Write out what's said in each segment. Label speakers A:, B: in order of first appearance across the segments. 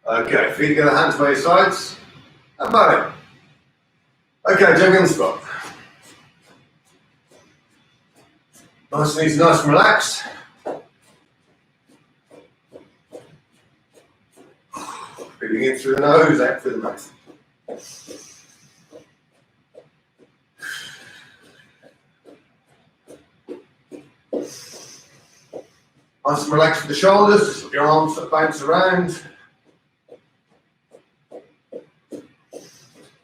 A: Okay, feet together, hands by your sides, and back. Okay, jumping on the spot. Nice and easy, nice and relaxed. Breathing in through the nose, out through the mouth. Nice and relaxed with the shoulders, just let your arms sort of bounce around.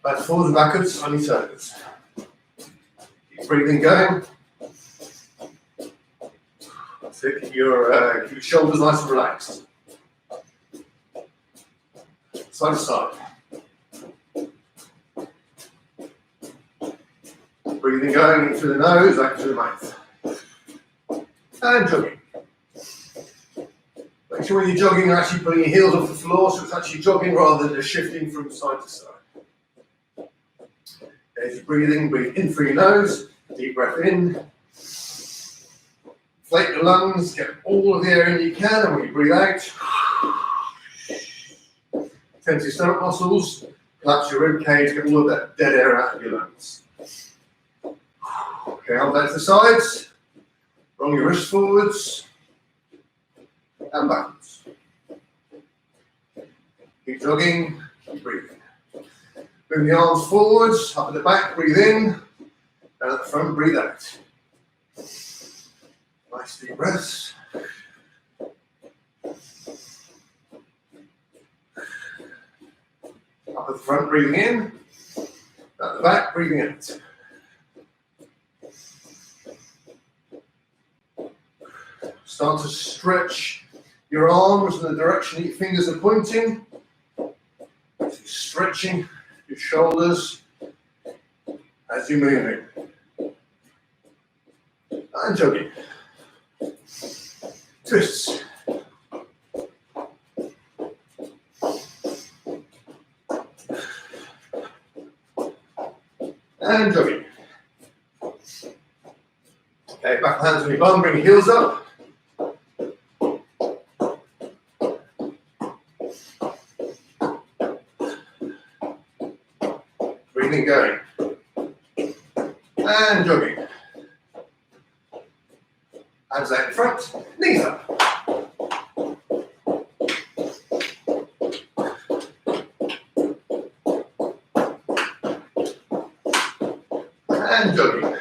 A: Back forwards and backwards on your toes. Keep breathing going. So keep your shoulders nice and relaxed. Side to side. Breathing going in through the nose, out through the mouth. And jogging. Make sure when you're jogging, you're actually putting your heels off the floor, so it's actually jogging rather than just shifting from side to side. As you're breathing, breathe in through your nose, deep breath in. Inflate your lungs, get all of the air in you can, and when you breathe out, tense your stomach muscles, collapse your rib cage, get all of that dead air out of your lungs. Okay, arms out to the sides, roll your wrists forwards, and backwards. Keep jogging, keep breathing. Bring the arms forwards, up at the back, breathe in, down at the front, breathe out. Nice deep breaths. Up at the front, breathing in, down at the back, breathing out. Start to stretch your arms in the direction that your fingers are pointing. So stretching your shoulders as you move in. And jogging. Twists. And jogging. Okay, back hands on your bum, bring your heels up. Breathing going. And jogging. Hands out in front, knees up. And jogging.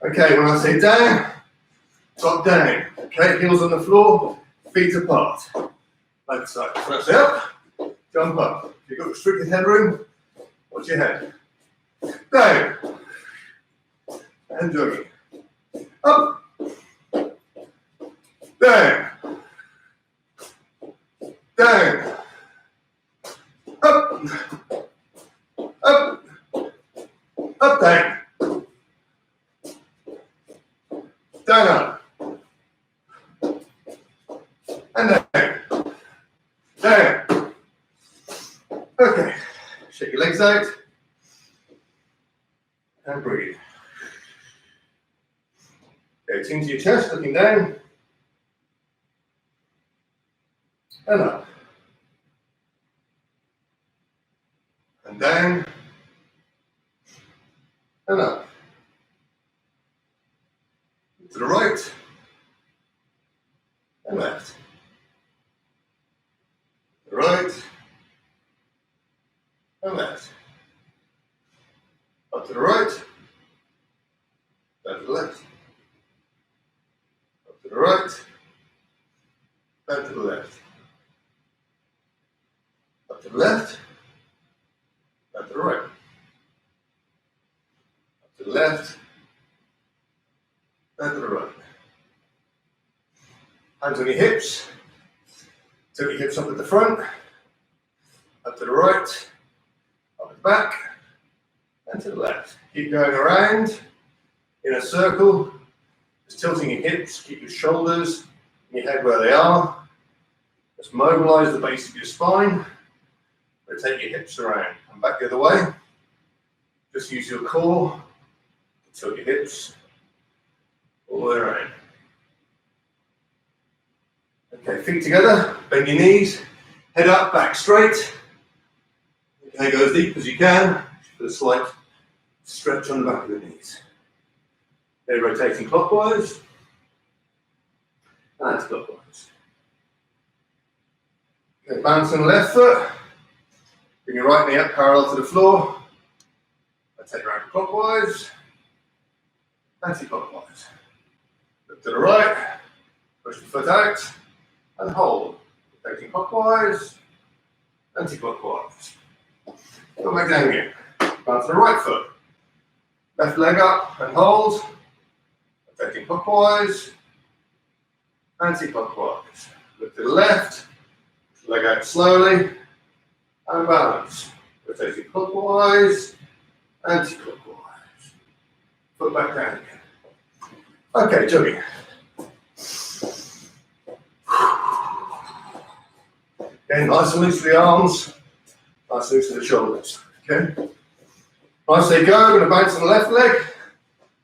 A: Okay, when I say down, drop down. Okay, heels on the floor, feet apart. Both sides. When I say up, jump up. If you've got restricted headroom, watch your head. Down. And jogging. Up. Down. Down. Up. Up. Up, down. Down, up. And down. Down. Okay. Shake your legs out. And breathe. Okay, chin to your chest, looking down. And up. And down. And up. To the right. And left. To the right. And left. Up to the right. Down to the left. Up to the right. Down to the left. Up to the left. Down to the right. Up to the left. Down to the right. Hands on your hips. Take your hips up at the front. Up to the right. Up at the back. And to the left. Keep going around in a circle. Just tilting your hips. Keep your shoulders and your head where they are. Just mobilize the base of your spine. Rotate your hips around. Come back the other way. Just use your core to tilt your hips all the way around. Okay, feet together, bend your knees, head up, back straight. Okay, go as deep as you can, with a slight stretch on the back of the knees. Okay, rotating clockwise and anti-clockwise. Okay, bounce on the left foot, bring your right knee up parallel to the floor, rotate around clockwise, anti-clockwise. Look to the right, push the foot out, and hold. Rotating clockwise, anti-clockwise. Go back down again. Bounce to the right foot. Left leg up and hold. Rotating clockwise, anti-clockwise. Look to the left, leg out slowly, and balance. Rotating clockwise, anti-clockwise. Foot back down again. Okay, jogging. Okay, nice and loose to the arms, nice and loose to the shoulders. Okay. When I say go, I'm going to bounce on the left leg.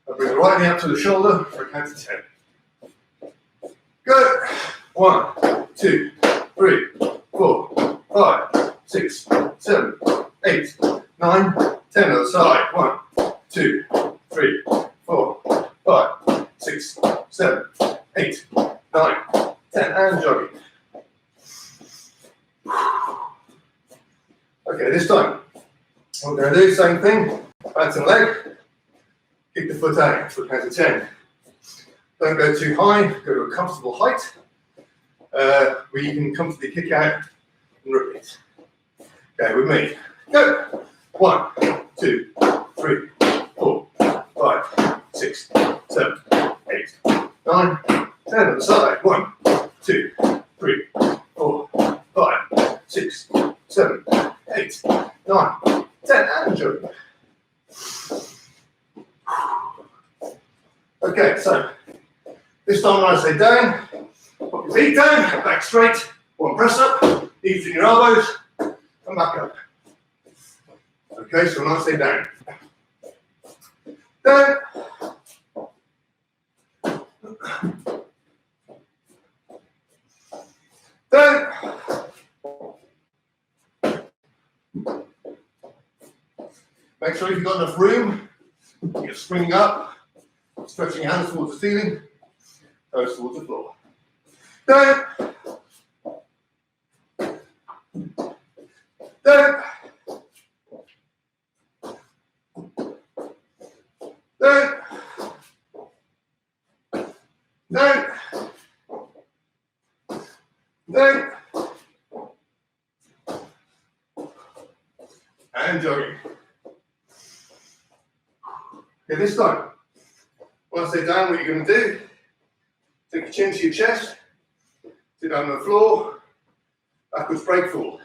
A: I'll bring the right knee up to the shoulder for a count of 10. Go. 1, 2, 3, 4, 5, 6, 7, 8, 9, 10. Other side. 1, 2, 3, 4, 5, 6, 7, 8, 9, 10. And jogging. Okay, this time, what we're going to do, same thing, bounce the leg, kick the foot out for a count of 10. Don't go too high, go to a comfortable height, where you can comfortably kick out and repeat. Okay, with me. Go! 1, 2, 3, 4, 5, 6, 7, 8, 9, 10. On the side. 1, 2, 3, 4, 5, 6, 7, 8, 9, 10, and jogging. Okay, so this time when I say down, put your feet down, back straight, 1 press up, knees in your elbows, and back up. Okay, so when I say down, down, down, make sure you've got enough room, you're springing up, stretching your hands towards the ceiling, toes towards the floor. Down, down, down, down, down, and jogging. Okay, this time, when I say down, what you're going to do, take your chin to your chest, sit down on the floor, backwards break fall.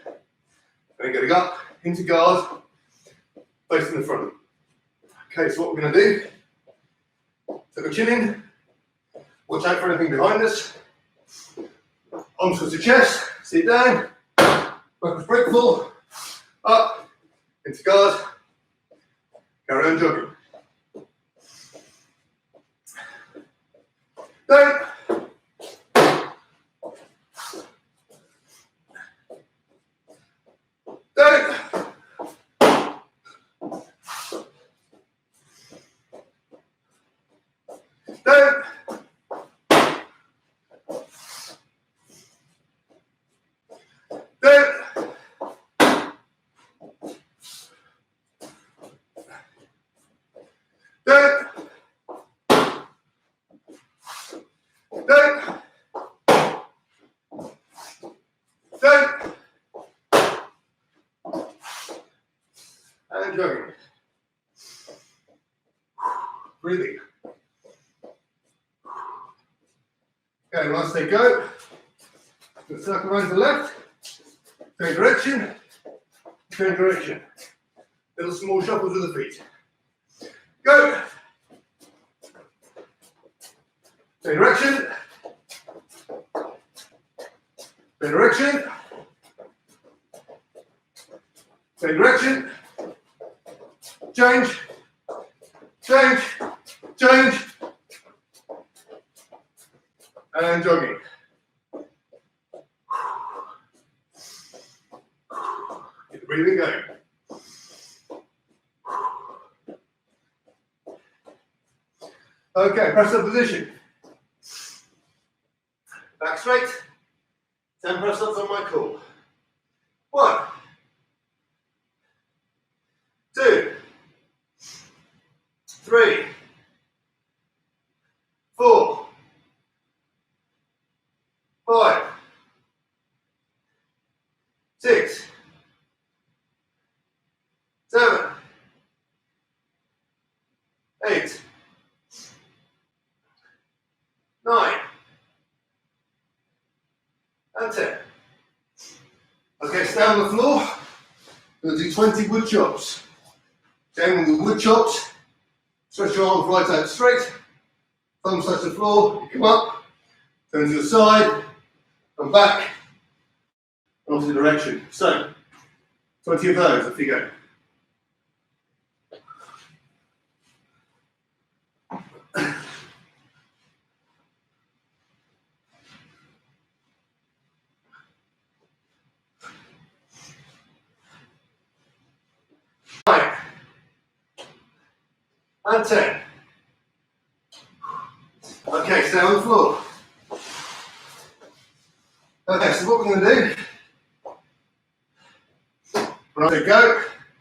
A: Then getting up into guard, facing the front. Okay, so what we're going to do, take the chin in, watch out for anything behind us, arms towards the chest, sit down, backwards break fall, up, into guard, carry on jogging. Down, down, down, down, down, down, down, and jogging. Breathing. Okay, once they go, we'll circle around to the left, change direction, change direction. Little small shuffles with the feet. Go. Change direction. Change direction. Change direction. Change. Change. Change. And jogging. Breathing, go. Okay, press up position. Back straight. 10 press ups on my core. 1, 2, 3, 4, 5, 6, 7, 8, 9, and 10. Okay, stay on the floor. We're going to do 20 wood chops. Again, with the wood chops, stretch your arms right out straight, thumbs touch the floor, you come up, turn to your side, come back, and opposite direction. So, 20 of those, off you go. And 10. Okay, stay on the floor. Okay, so what we're going to do, when I say go,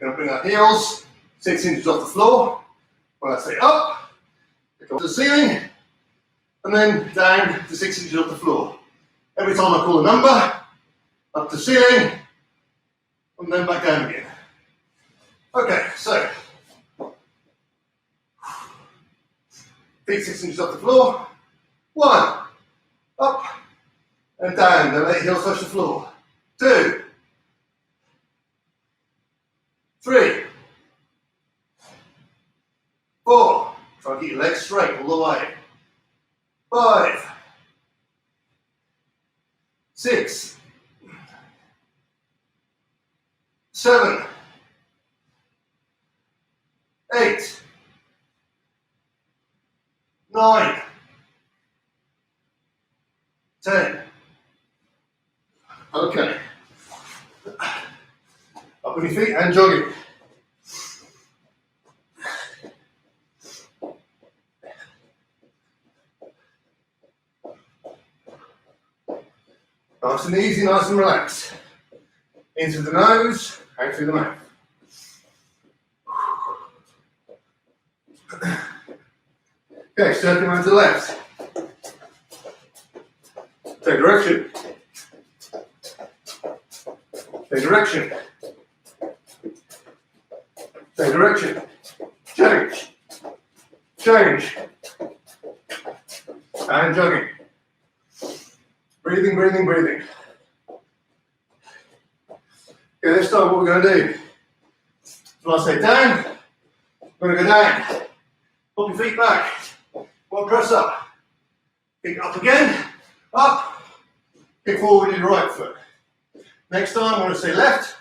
A: we're going to bring our heels 6 inches off the floor. When I say up, we go to the ceiling, and then down to 6 inches off the floor. Every time I call a number, up to ceiling, and then back down again. Okay, so feet 6 inches off the floor. 1, up and down. Then let your heels touch the floor. 2, 3, 4. Try to keep your legs straight all the way. 5, 6, 7, 8, 9, 10. Okay. Up on your feet and jogging. Nice and easy, nice and relaxed. Into the nose, out through the mouth. Okay, circle around to the left. Take direction. Take direction. Take direction. Change. Change. And jogging. Breathing, breathing, breathing. Okay, this time what we're going to do. When I say down, we're going to go down. Pop your feet back. One press up. Kick up again. Up. Kick forward with your right foot. Next time, I want to say left.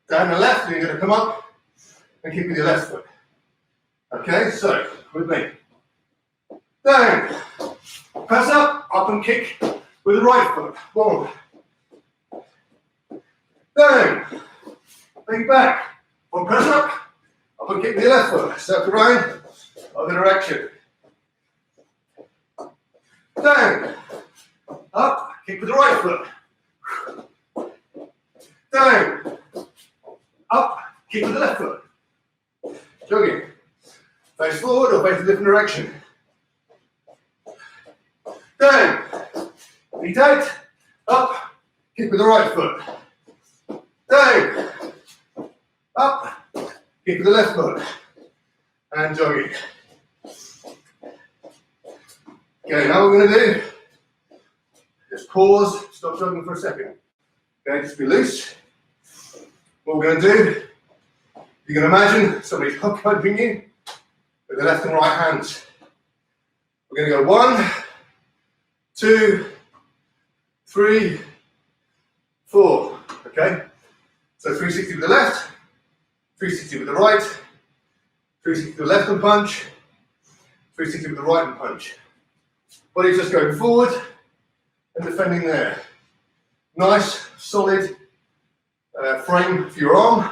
A: Down the left, and you're going to come up and kick with your left foot. Okay, so with me. Down. Press up and kick with the right foot. 1. Down. Take it back. 1 press up and kick with your left foot. Circle around, other direction. Down. Up, kick with the right foot. Down. Up, kick with the left foot. Jogging. Face forward or face a different direction. Down. Feet out. Up, kick with the right foot. Down. Up, kick with the left foot. And jogging. Okay, now what we're going to do, just pause, stop jogging for a second. Okay, just be loose. What we're going to do, you can imagine somebody's hook punching you with the left and right hands. We're going to go 1, 2, 3, 4. Okay, so 360 with the left, 360 with the right, 360 with the left and punch, 360 with the right and punch. Body's just going forward and defending there. Nice, solid frame for your arm.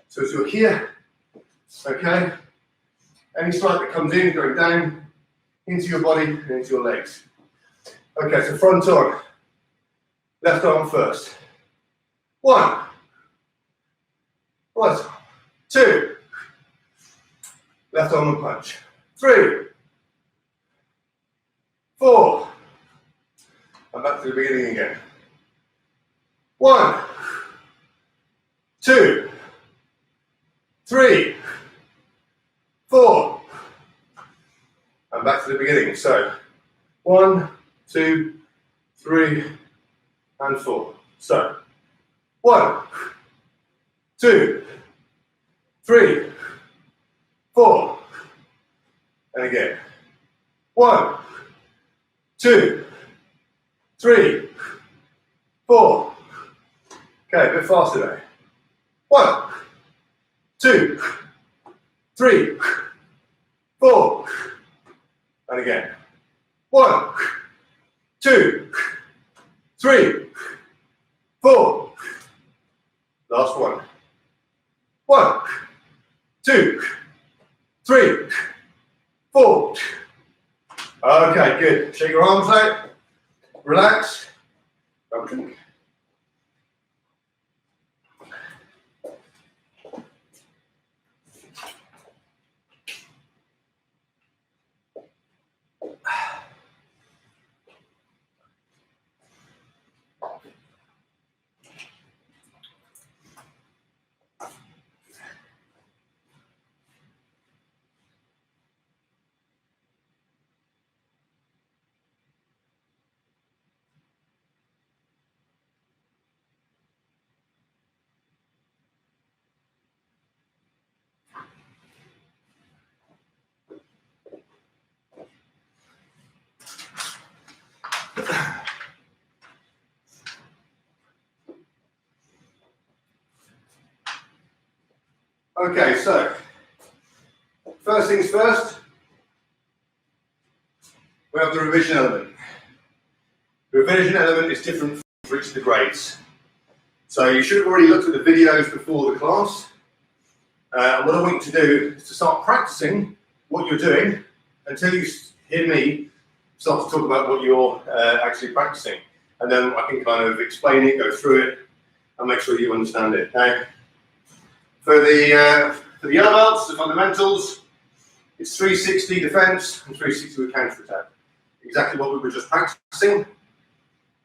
A: So as you're here, okay, any strike that comes in, going down into your body and into your legs. Okay, so front on, left arm first. 1, right, 2, left arm and punch. 3, 4, and back to the beginning again. 1, 2, 3, 4, and back to the beginning. So 1, 2, 3, and 4. So 1, 2, 3, 4, and again. 1, 2, 3, 4. Okay, a bit faster now. 1, 2, 3, 4, and again. 1, 2, 3, 4. Last one. 1, 2, 3, 4. Okay, good. Shake your arms out. Relax. Grab a drink. Okay, so first things first, we have the revision element. The revision element is different for each of the grades. So you should have already looked at the videos before the class. What I want you to do is to start practicing what you're doing until you hear me start to talk about what you're actually practicing. And then I can kind of explain it, go through it, and make sure you understand it. Now, for the yellow belts, the fundamentals, it's 360 defense and 360 with counter attack. Exactly what we were just practicing.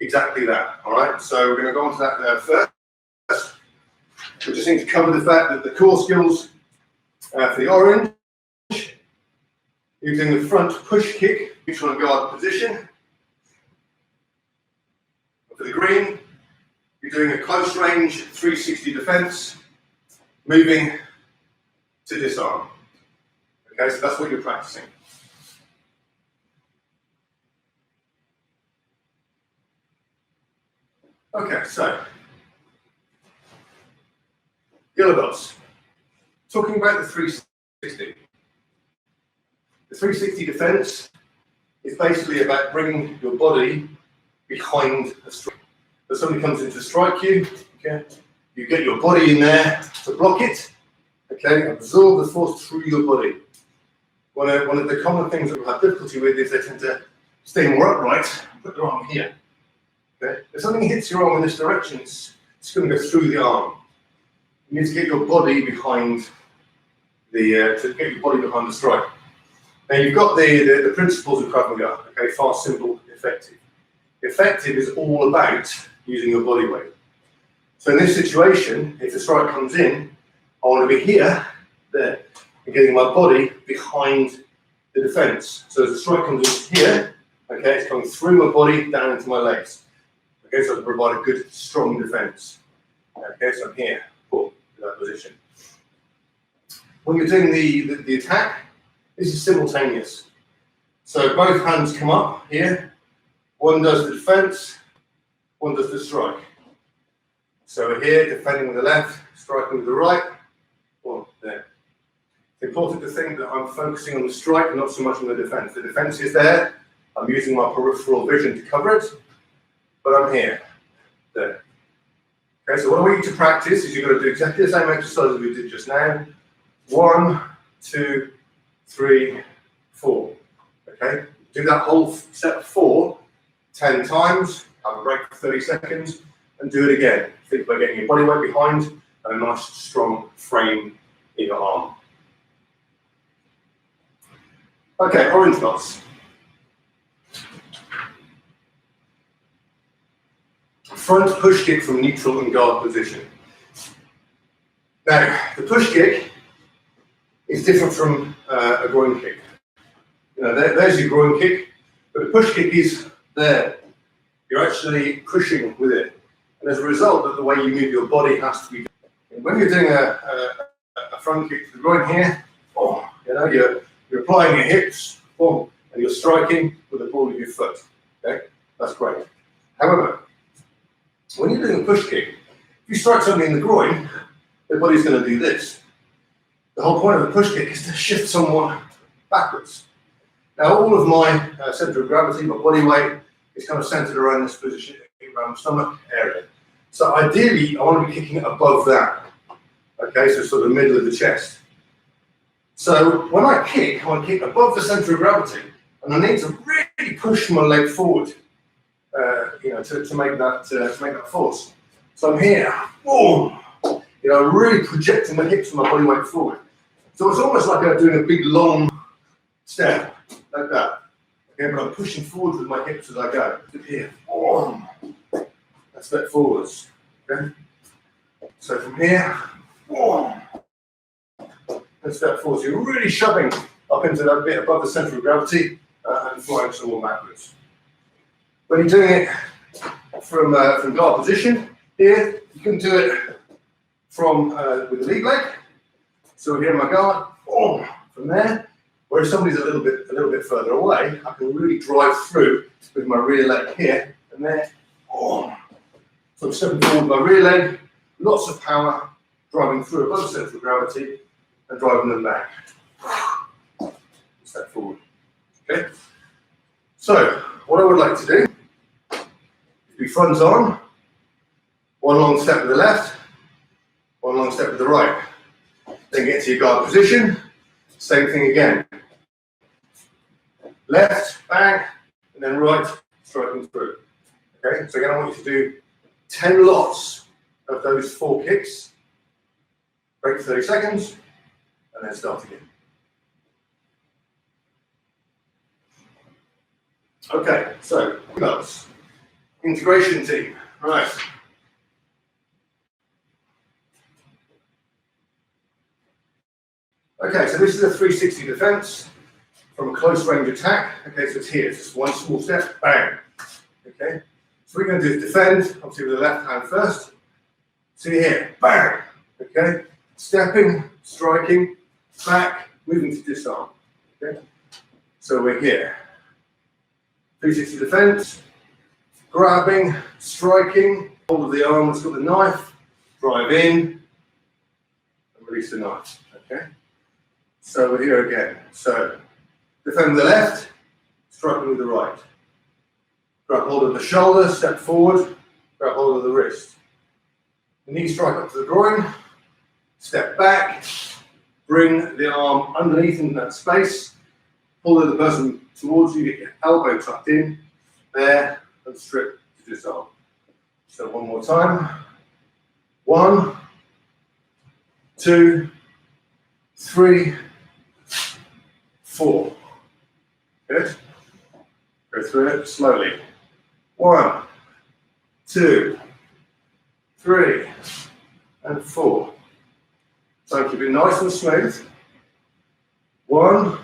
A: Exactly that. All right. So we're going to go on to that first. We just need to cover the fact that the core skills for the orange, using the front push kick, neutral and guard position. For the green, you're doing a close range 360 defense, moving to disarm. Okay, so that's what you're practicing. Okay, so yellow belts. Talking about the 360. The 360 defense is basically about bringing your body behind a strike. So somebody comes in to strike you, okay, you get your body in there to block it, okay, absorb the force through your body. One of the common things that we have difficulty with is they tend to stay more upright, put their arm here. Okay? If something hits your arm in this direction, it's going to go through the arm. You need to get your body behind the strike. Now you've got the principles of Krav Maga, okay, fast, simple, effective. Effective is all about using your body weight. So in this situation, if the strike comes in, I want to be here, there, and getting my body behind the defense. So as the strike comes in here, okay, it's coming through my body down into my legs. Okay, so I can provide a good, strong defense. Okay, so I'm here, in that position. When you're doing the attack, this is simultaneous. So both hands come up here. One does the defense, one does the strike. So we're here, defending with the left, striking with the right. One, there. It's important to think that I'm focusing on the strike, not so much on the defense. The defense is there. I'm using my peripheral vision to cover it, but I'm here, there. Okay, so what I want you to practice is you're going to do exactly the same exercise as we did just now. 1, 2, 3, 4. Okay, do that whole set of 4 10 times, have a break for 30 seconds, and do it again. Think about getting your body weight behind and a nice strong frame in your arm. Okay, orange knots. Front push kick from neutral and guard position. Now, the push kick is different from a groin kick. You know, there's your groin kick, but the push kick is there. You're actually pushing with it. And as a result of the way you move your body has to be. And when you're doing a front kick to the groin here, oh, you know, you're applying your hips, boom, and you're striking with the ball of your foot. Okay, that's great. However, when you're doing a push kick, if you strike somebody in the groin, their body's going to do this. The whole point of the push kick is to shift someone backwards. Now, all of my center of gravity, my body weight, is kind of centered around this position, around the stomach area. So ideally, I want to be kicking it above that. Okay, so sort of the middle of the chest. So when I want to kick above the center of gravity, and I need to really push my leg forward, you know, to make that force. So I'm here, boom, you know, really projecting my hips and my body weight forward. So it's almost like I'm doing a big long step like that. Okay, but I'm pushing forward with my hips as I go. Here, boom, I step forwards. Okay, so from here, boom, and step forwards. You're really shoving up into that bit above the center of gravity and flying someone backwards. When you're doing it from guard position here, you can do it from with the lead leg. So here in my guard, boom, from there. Where if somebody's a little bit further away, I can really drive through with my rear leg here and there. Boom. So I'm stepping forward with my rear leg, lots of power, driving through above the center of gravity and driving them back. Step forward. Okay. So what I would like to do is be front on, one long step with the left, one long step with the right. Then get to your guard position. Same thing again. Left, bang, and then right, striking through. Okay, so again, I want you to do 10 lots of those 4 kicks. Break for 30 seconds, and then start again. Okay, so notes. Integration team. Right. Okay, so this is a 360 defense from a close range attack. Okay, so it's here, it's just one small step, bang. Okay, so what we're going to do is defend, obviously with the left hand first. See here, bang. Okay, stepping, striking, back, moving to disarm. Okay, so we're here. 360 defense, grabbing, striking, hold of the arm that's got the knife, drive in, and release the knife. Okay. So we're here again. So defend with the left, striking with the right. Grab hold of the shoulder, step forward, grab hold of the wrist. Knee strike up to the groin, step back, bring the arm underneath in that space, pull the person towards you, get your elbow tucked in, there, and strip to disarm. So one more time. 1, 2, 3, 4. Good. Go through it slowly. 1, 2, 3, and 4. So keep it nice and smooth. 1,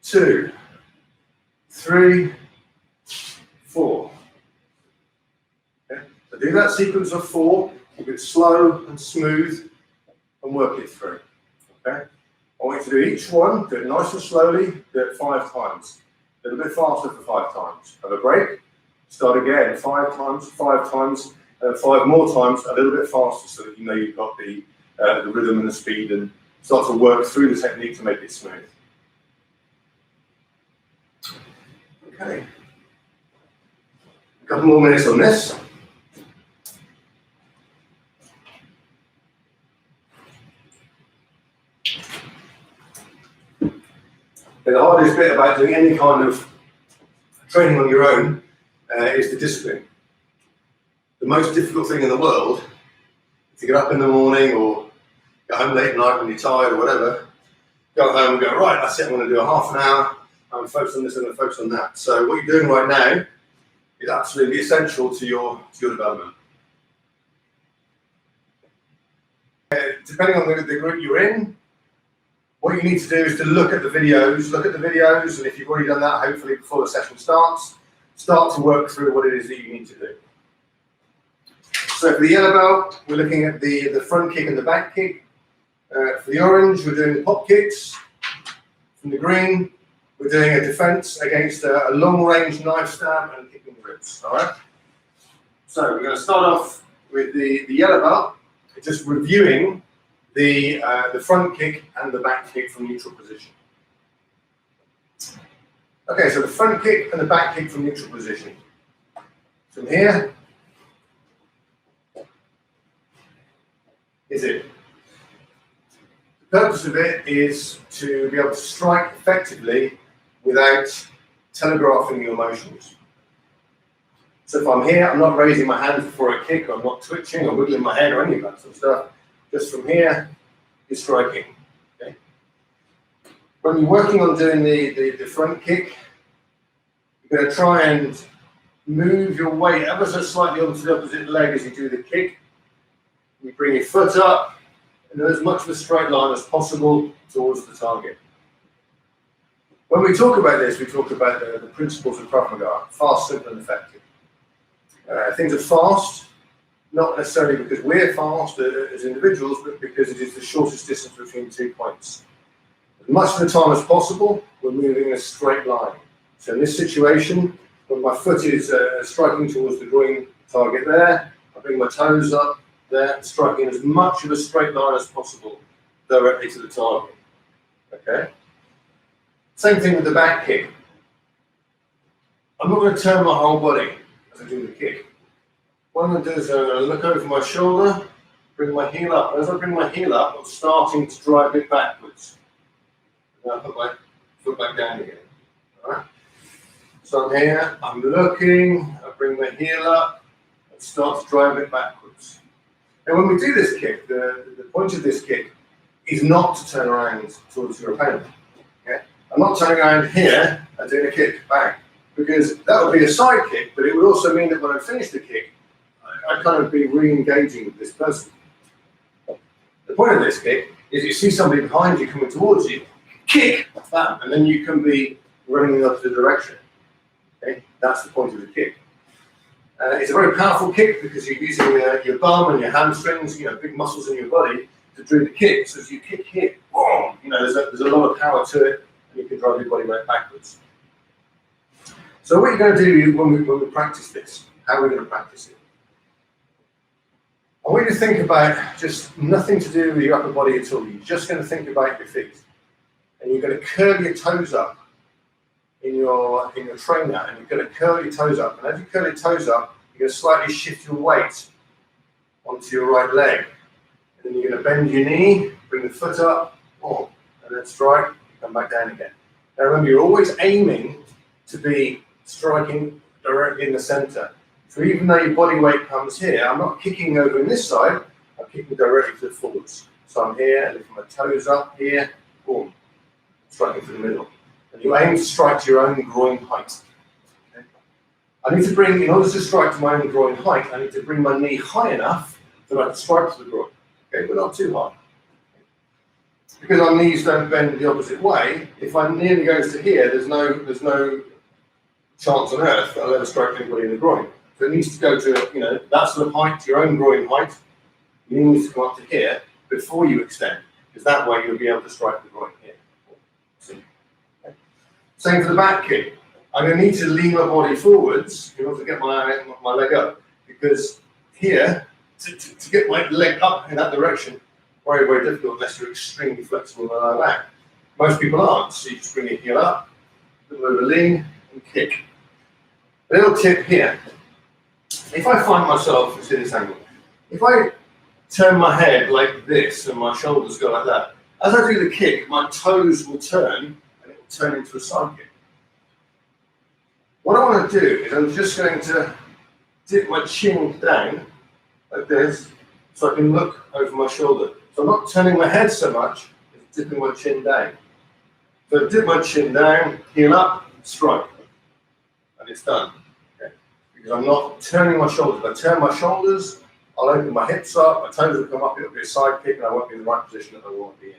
A: 2, 3, 4. Okay. So do that sequence of 4. Keep it slow and smooth, and work it through. Okay. I want you to do each one, do it nice and slowly, do it 5 times. A little bit faster for 5 times. Have a break, start again 5 times, and 5 more times, a little bit faster so that you know you've got the rhythm and the speed and start to work through the technique to make it smooth. Okay. A couple more minutes on this. hardest bit about doing any kind of training on your own is the discipline. The most difficult thing in the world is to get up in the morning or get home late at night when you're tired or whatever, go home and go, right, that's it, I'm going to do a half an hour, I'm going to focus on this, I'm going to focus on that. So what you're doing right now is absolutely essential to your development. Depending on the group you're in, what you need to do is to look at the videos, and if you've already done that, hopefully before the session starts, start to work through what it is that you need to do. So for the yellow belt, we're looking at the front kick and the back kick. For the orange, we're doing the pop kicks. From the green, we're doing a defense against a long-range knife stab and kicking the ribs. All right. So we're going to start off with the yellow belt, just reviewing the front kick and the back kick from neutral position. Okay, so the front kick and the back kick from neutral position. From here is it. The purpose of it is to be able to strike effectively without telegraphing your motions. So if I'm here, I'm not raising my hands before I kick, or I'm not twitching or wiggling my head or any of that sort of stuff. Just from here, you're striking. Okay? When you're working on doing the front kick, you're going to try and move your weight ever so slightly onto the opposite leg as you do the kick. You bring your foot up, and as much of a straight line as possible towards the target. When we talk about this, we talk about the principles of Krav Maga: fast, simple, and effective. Things are fast, not necessarily because we're fast as individuals, but because it is the shortest distance between 2 points. As much of the time as possible, we're moving in a straight line. So in this situation, when my foot is striking towards the groin target there, I bring my toes up there, striking as much of a straight line as possible directly to the target. Okay? Same thing with the back kick. I'm not going to turn my whole body as I do the kick. What I'm going to do is I'm going to look over my shoulder, bring my heel up. As I bring my heel up, I'm starting to drive it backwards. And I put my foot back down again. All right? So I'm here, I'm looking, I bring my heel up, and start to drive it backwards. And when we do this kick, the point of this kick is not to turn around towards your opponent. Okay? I'm not turning around here and doing a kick, bang, because that would be a side kick, but it would also mean that when I finish the kick, I'd kind of be re-engaging with this person. The point of this kick is you see somebody behind you coming towards you, kick, bam, and then you can be running in the opposite direction. Okay? That's the point of the kick. It's a very powerful kick because you're using your bum and your hamstrings, big muscles in your body to do the kick. So as you kick here, boom, there's a lot of power to it, and you can drive your body weight backwards. So what you're going to do when we practice this, how are we going to practice it? I want you to think about just nothing to do with your upper body at all. You're just going to think about your feet, and you're going to curl your toes up in your trainer, and you're going to curl your toes up. And as you curl your toes up, you're going to slightly shift your weight onto your right leg. And then you're going to bend your knee, bring the foot up, boom, and then strike, come back down again. Now remember, you're always aiming to be striking directly in the center. So even though your body weight comes here, I'm not kicking over in this side, I'm kicking directly to the forwards. So I'm here, lifting my toes up here, boom, striking to the middle. And you aim to strike to your own groin height. Okay? I need to bring, in order to strike to my own groin height, I need to bring my knee high enough that I can strike to the groin, okay, but not too high. Because our knees don't bend the opposite way, if my knee goes to here, there's no chance on earth that I'll ever strike anybody in the groin. So it needs to go to, that sort of height, to your own groin height. Your knee needs to come up to here before you extend, because that way you'll be able to strike the groin here. See? Okay. Same for the back kick. I'm going to need to lean my body forwards in order to get my leg up, because here, to get my leg up in that direction, very, very difficult unless you're extremely flexible like that. Most people aren't, so you just bring your heel up, a little bit of a lean, and kick. A little tip here. If I find myself, let's see this angle, if I turn my head like this and my shoulders go like that, as I do the kick, my toes will turn and it will turn into a side kick. What I want to do is I'm just going to dip my chin down like this so I can look over my shoulder. So I'm not turning my head so much, as dipping my chin down. So dip my chin down, heel up, strike, and it's done. Okay? Because I'm not turning my shoulders. If I turn my shoulders, I'll open my hips up, my toes will come up, it'll be a side kick, and I won't be in the right position that I want to be in.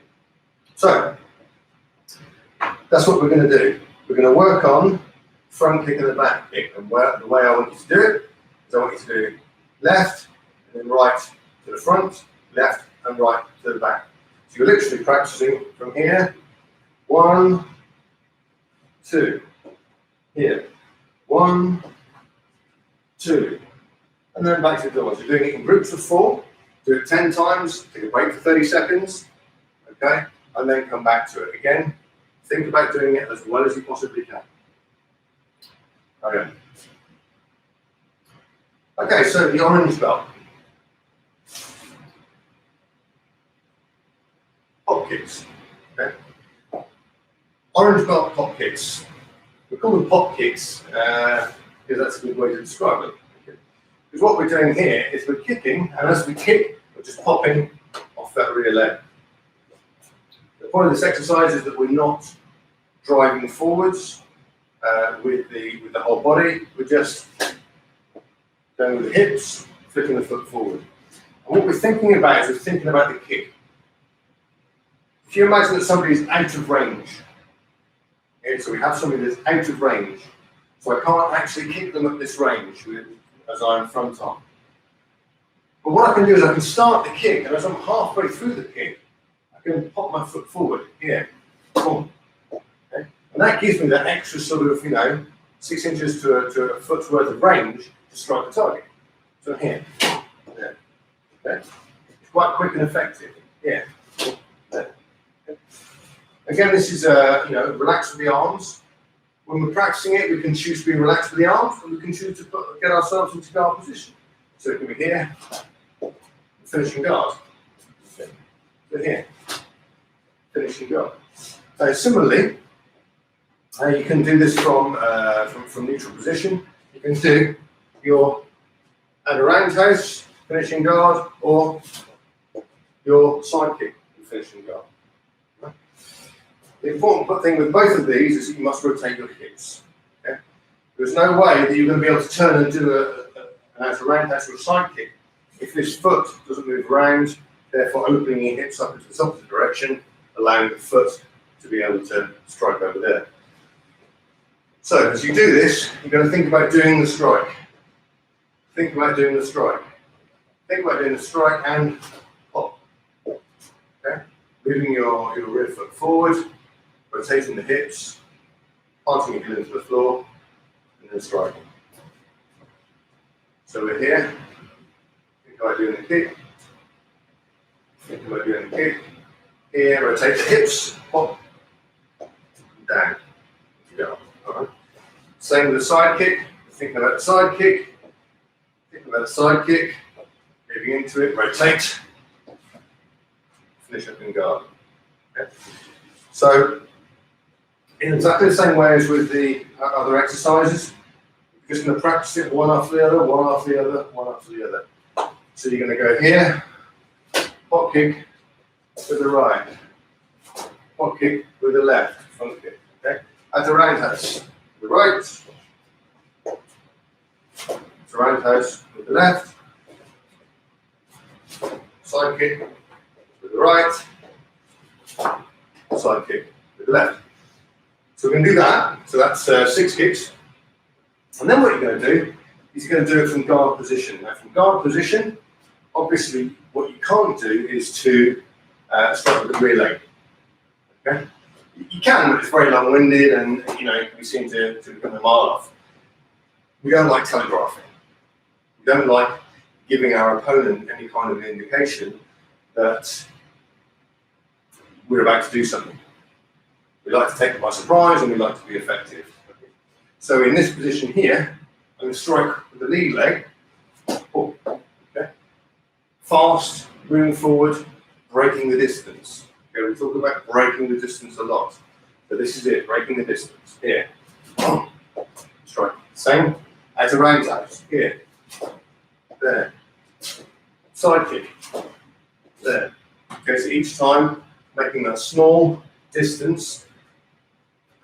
A: So, that's what we're going to do. We're going to work on front kick and the back kick. And the way I want you to do it is I want you to do left and then right to the front, left and right to the back. So you're literally practicing from here. 1, 2. Here. 1, 2. And then back to the other ones. You're doing it in groups of 4. Do it 10 times. Take a break for 30 seconds. Okay? And then come back to it. Again, think about doing it as well as you possibly can. Okay. Okay, so the orange belt. Pop kicks. Okay. Orange belt pop kicks. We call them pop kicks because that's a good way to describe them. Okay. Because what we're doing here is we're kicking, and as we kick, we're just popping off that rear leg. The point of this exercise is that we're not driving forwards with the whole body. We're just going with the hips, flicking the foot forward. And what we're thinking about is we're thinking about the kick. If you imagine that somebody is out of range, okay, so we have somebody that's out of range, so I can't actually kick them at this range as I'm front on. But what I can do is I can start the kick, and as I'm halfway through the kick, I can pop my foot forward here. Boom. Okay? And that gives me that extra sort of, 6 inches to a foot's worth of range to strike the target. So here, there. Okay? It's quite quick and effective. Here, there. Okay? Again, this is relax with the arms. When we're practicing it, we can choose to be relaxed with the arms, and we can choose to get ourselves into guard position. So it can be here, finishing guard. Okay. So here, finishing guard. So similarly, you can do this from neutral position. You can do your and a roundhouse, finishing guard, or your side kick, finishing guard. Right? The important thing with both of these is that you must rotate your hips. Okay? There's no way that you're going to be able to turn and do an roundhouse or a side kick if this foot doesn't move around, therefore opening your hips up into the opposite direction, allowing the foot to be able to strike over there. So as you do this, you're going to think about doing the strike. Think about doing the strike. Think about doing the strike and pop. Okay? Moving your rear foot forward, rotating the hips, planting your heel into the floor, and then striking. So we're here. Think about doing the kick. Think about doing the kick. Here, rotate the hips, pop, down. Go. All right. Same with the side kick. Thinking about the side kick. Thinking about the side kick. Moving into it, rotate. Finish up and guard. Okay. So, in exactly the same way as with the other exercises, you're just going to practice it one after the other, one after the other, one after the other. So you're going to go here, pop kick with the right, pop kick with the left, front kick. Okay? At the roundhouse, with the right, it's a roundhouse with the left, side kick with the right, side kick with the left. So we're going to do that. So that's 6 kicks. And then what you're going to do is you're going to do it from guard position. Now from guard position, obviously what you can't do is to start with the rear leg. Okay? You can, but it's very long-winded and we seem to become a mile off. We don't like telegraphing. We don't like giving our opponent any kind of indication that we're about to do something. We like to take them by surprise and we like to be effective. So in this position here, I'm going to strike with the lead leg. Oh, okay. Fast, moving forward, breaking the distance. Okay, we talk about breaking the distance a lot. So this is it, breaking the distance. Here. Strike. Same as a roundhouse. Here. There. Side kick. There. Okay, so each time making that small distance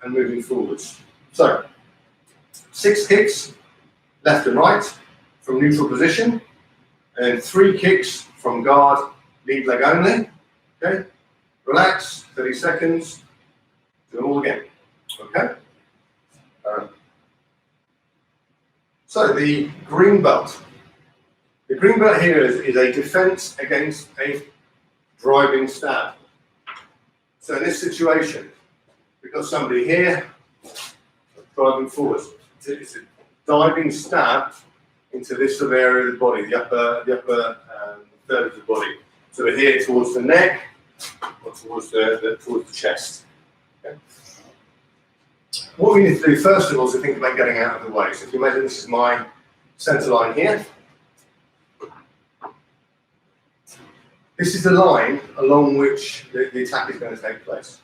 A: and moving forwards. So 6 kicks, left and right from neutral position, and 3 kicks from guard, lead leg only. Okay, relax, 30 seconds, do them all again. Okay. So the green belt. The green belt here is a defense against a driving stab. So in this situation, we've got somebody here driving forwards. It's a diving stab into this sort of area of the body, the upper third of the body. So we're here towards the neck or towards the chest. Okay. What we need to do first of all is to think about getting out of the way. So if you imagine this is my centre line here. This is the line along which the attack is going to take place.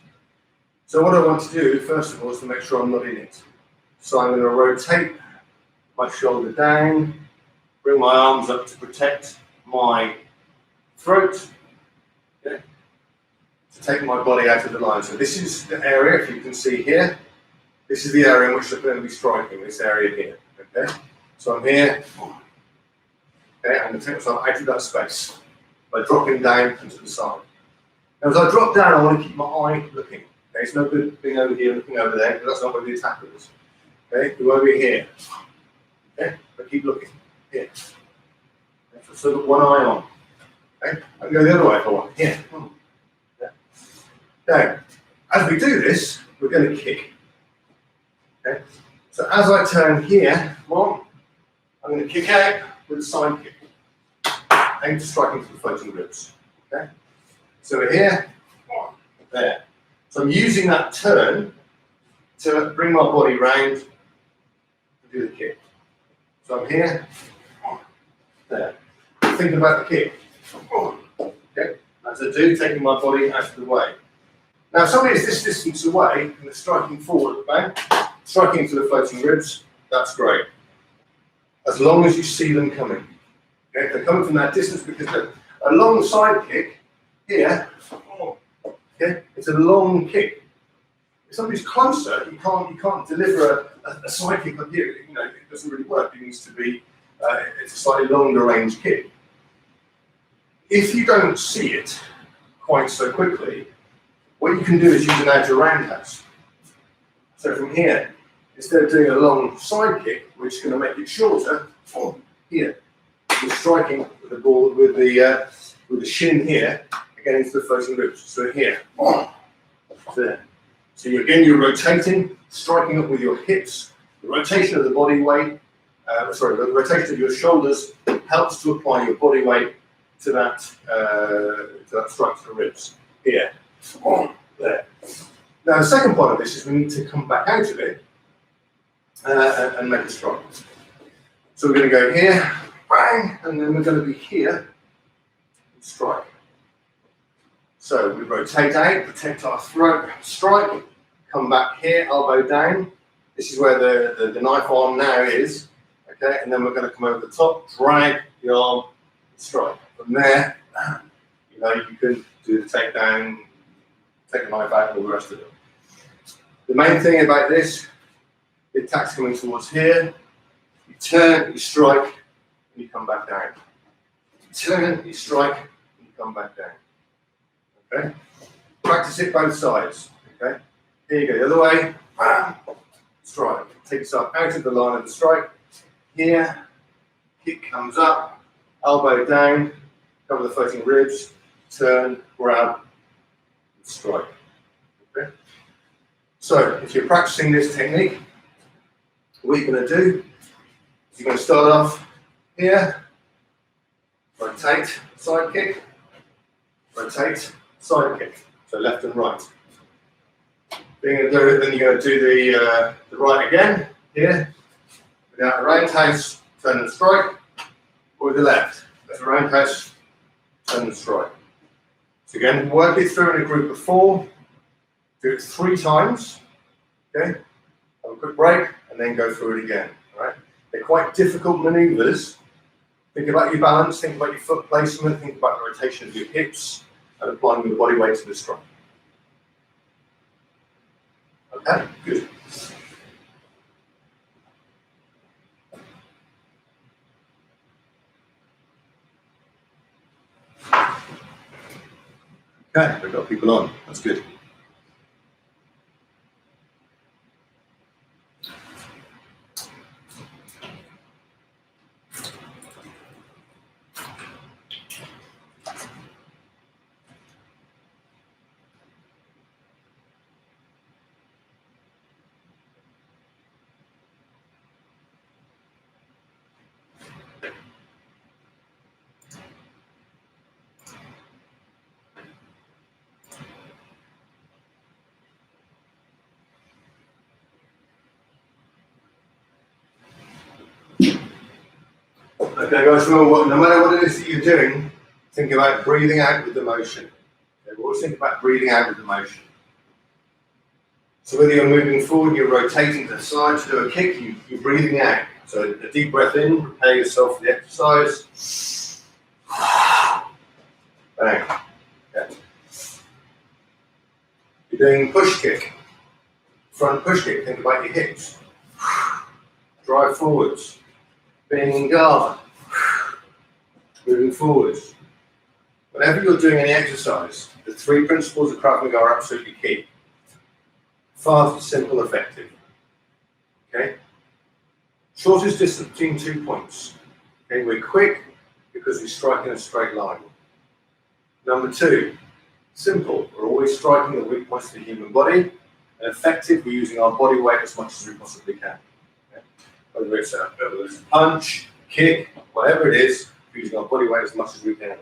A: So what I want to do first of all is to make sure I'm not in it. So I'm going to rotate my shoulder down, bring my arms up to protect my throat, okay, to take my body out of the line. So this is the area, if you can see here, this is the area in which I'm going to be striking, this area here, okay? So I'm here, okay, I'm going to take myself out of that space by dropping down into the side. Now as I drop down, I want to keep my eye looking. Okay, it's no good being over here, looking over there, because that's not where the attacker is. Okay, we won't be here. Okay, but keep looking. Here. Okay, so still got one eye on. Okay, I can go the other way if I want. Here. Yeah. Now, as we do this, we're going to kick. Okay, so as I turn here, I'm going to kick out with a side kick. Aim to strike into the floating ribs. Okay, so we're here, there. So I'm using that turn to bring my body round to do the kick. So I'm here, there. Thinking about the kick. Okay, as I do, taking my body out of the way. Now, if somebody is this distance away and they're striking forward, bang, striking into the floating ribs, that's great. As long as you see them coming. Okay, if they're coming from that distance, because a long side kick here, okay, it's a long kick. If somebody's closer, you can't deliver a side kick up here. You know, it doesn't really work. It needs to be it's a slightly longer range kick. If you don't see it quite so quickly, what you can do is use an outer roundhouse. So from here, instead of doing a long side kick, which is going to make it shorter, here, you're striking with the ball with the shin here against the floating ribs. So here, there. So you're rotating, striking up with your hips. The rotation of the body weight, the rotation of your shoulders helps to apply your body weight to that strike to the ribs. Here, there. Now the second part of this is we need to come back out of it and make a strike. So we're going to go here, bang, and then we're going to be here and strike. So we rotate out, protect our throat, strike, come back here, elbow down. This is where the knife arm now is, okay, and then we're going to come over the top, drag the arm, strike. From there, you know, you can do the takedown, take the knife out, and all the rest of it. The main thing about this, the attack's coming towards here, you turn, you strike, and you come back down. You turn, you strike, and you come back down. Okay? Practice it both sides. Okay? Here you go, the other way, bam, strike. Take yourself out of the line of the strike. Here, kick comes up, elbow down, cover the floating ribs, turn, grab, and strike. Okay? So, if you're practicing this technique, what you're going to do is you're going to start off here, rotate, side kick, rotate, side kick, so left and right. Then you're going to do the right again, here, without a roundhouse, turn and strike, or with the left, that's a roundhouse, turn and strike. So again, work it through in a group of 4, Do it 3 times, okay? Have a quick break, and then go through it again, all right? They're quite difficult maneuvers. Think about your balance, think about your foot placement, think about the rotation of your hips, and applying the body weight to the strike. Okay, good. Okay, we've got people on, that's good. Okay, guys, remember, no matter what it is that you're doing, think about breathing out with the motion. Okay, always think about breathing out with the motion. So whether you're moving forward, you're rotating to the side to do a kick, you're breathing out. So a deep breath in, prepare yourself for the exercise. Bang. Yeah. You're doing push kick, front push kick, think about your hips. Drive forwards, being in guard, moving forwards. Whenever you're doing any exercise, the 3 principles of Krav Maga are absolutely key. Fast, simple, effective. Okay? Shortest distance between 2 points. Okay, we're quick because we strike in a straight line. Number 2, simple. We're always striking the weak points of the human body. And effective, we're using our body weight as much as we possibly can. Okay? Whether it's a punch, kick, whatever it is, we're using our body weight as much as we can.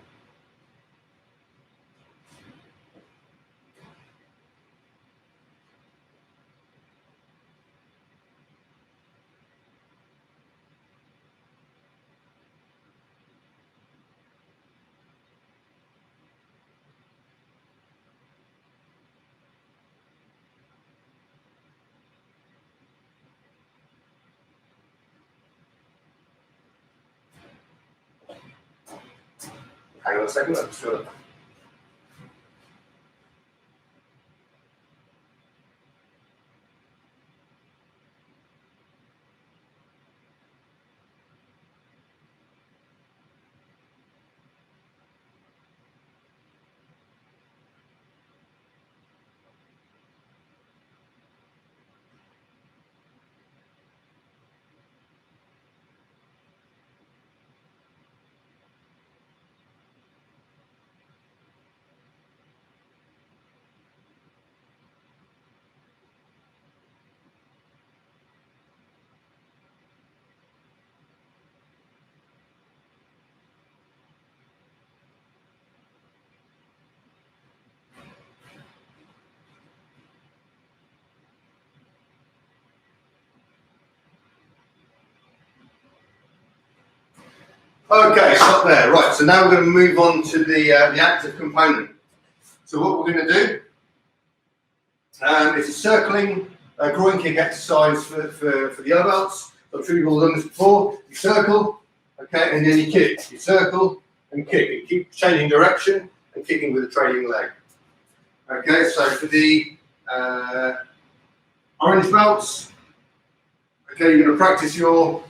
A: Hang on a second, I'm just gonna... Okay, stop there. Right, so now we're going to move on to the active component. So what we're going to do is a circling groin kick exercise for the adults. I'm sure you've all done this before. You circle, okay, and then you kick. You circle and kick, and keep changing direction and kicking with a trailing leg. Okay, so for the orange belts, okay, you're going to practice your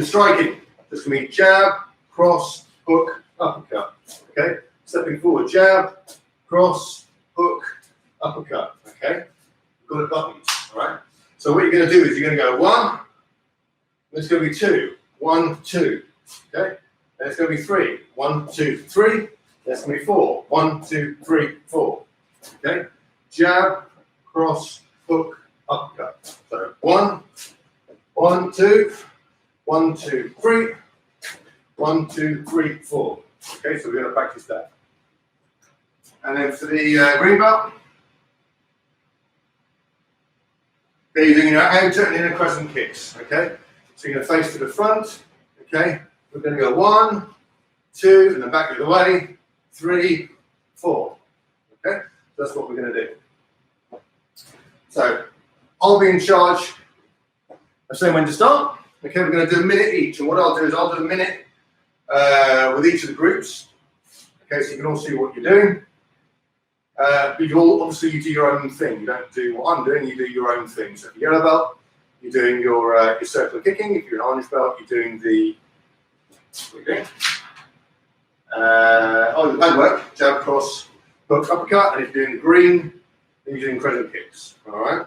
A: striking. There's going to be jab, cross, hook, uppercut. Okay, stepping forward, jab, cross, hook, uppercut. Okay, got it buttons. All right. So what you're going to do is you're going to go 1. It's going to be 2. 1, 2. Okay. Then it's going to be 3. 1, 2, 3. That's going to be 4. 1, 2, 3, 4. Okay. Jab, cross, hook, uppercut. So 1, 1, 2. 1, 2, 3. 1, 2, 3, 4. Okay, so we're going to practice that. And then for the green belt, they're using your outer and inner crescent kicks. Okay, so you're going to face to the front. Okay, we're going to go 1, 2, and then back the other way. 3, 4. Okay, so that's what we're going to do. So I'll be in charge of saying when to start. Okay, we're going to do a minute each, and what I'll do is I'll do a minute with each of the groups. Okay, so you can all see what you're doing. But you'll obviously you do your own thing. You don't do what I'm doing. You do your own thing. So if you're yellow belt, you're doing your circular kicking. If you're an orange belt, you're doing the what are you doing? The pad work, jab, cross, hook, uppercut. And if you're doing the green, then you're doing crescent kicks. All right.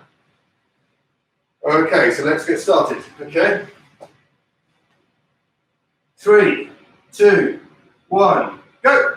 A: Okay, so let's get started. Okay. 3, 2, 1, go.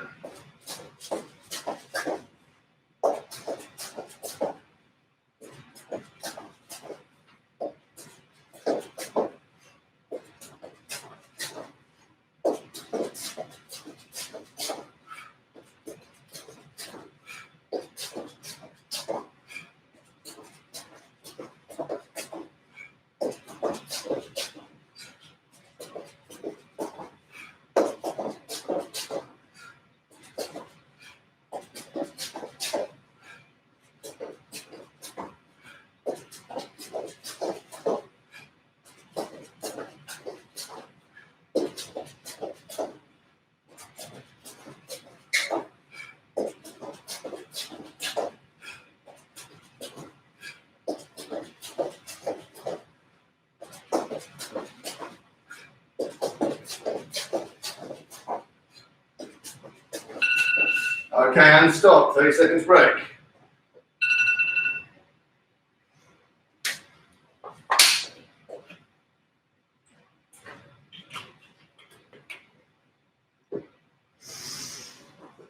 A: Okay, and stop. 30 seconds break.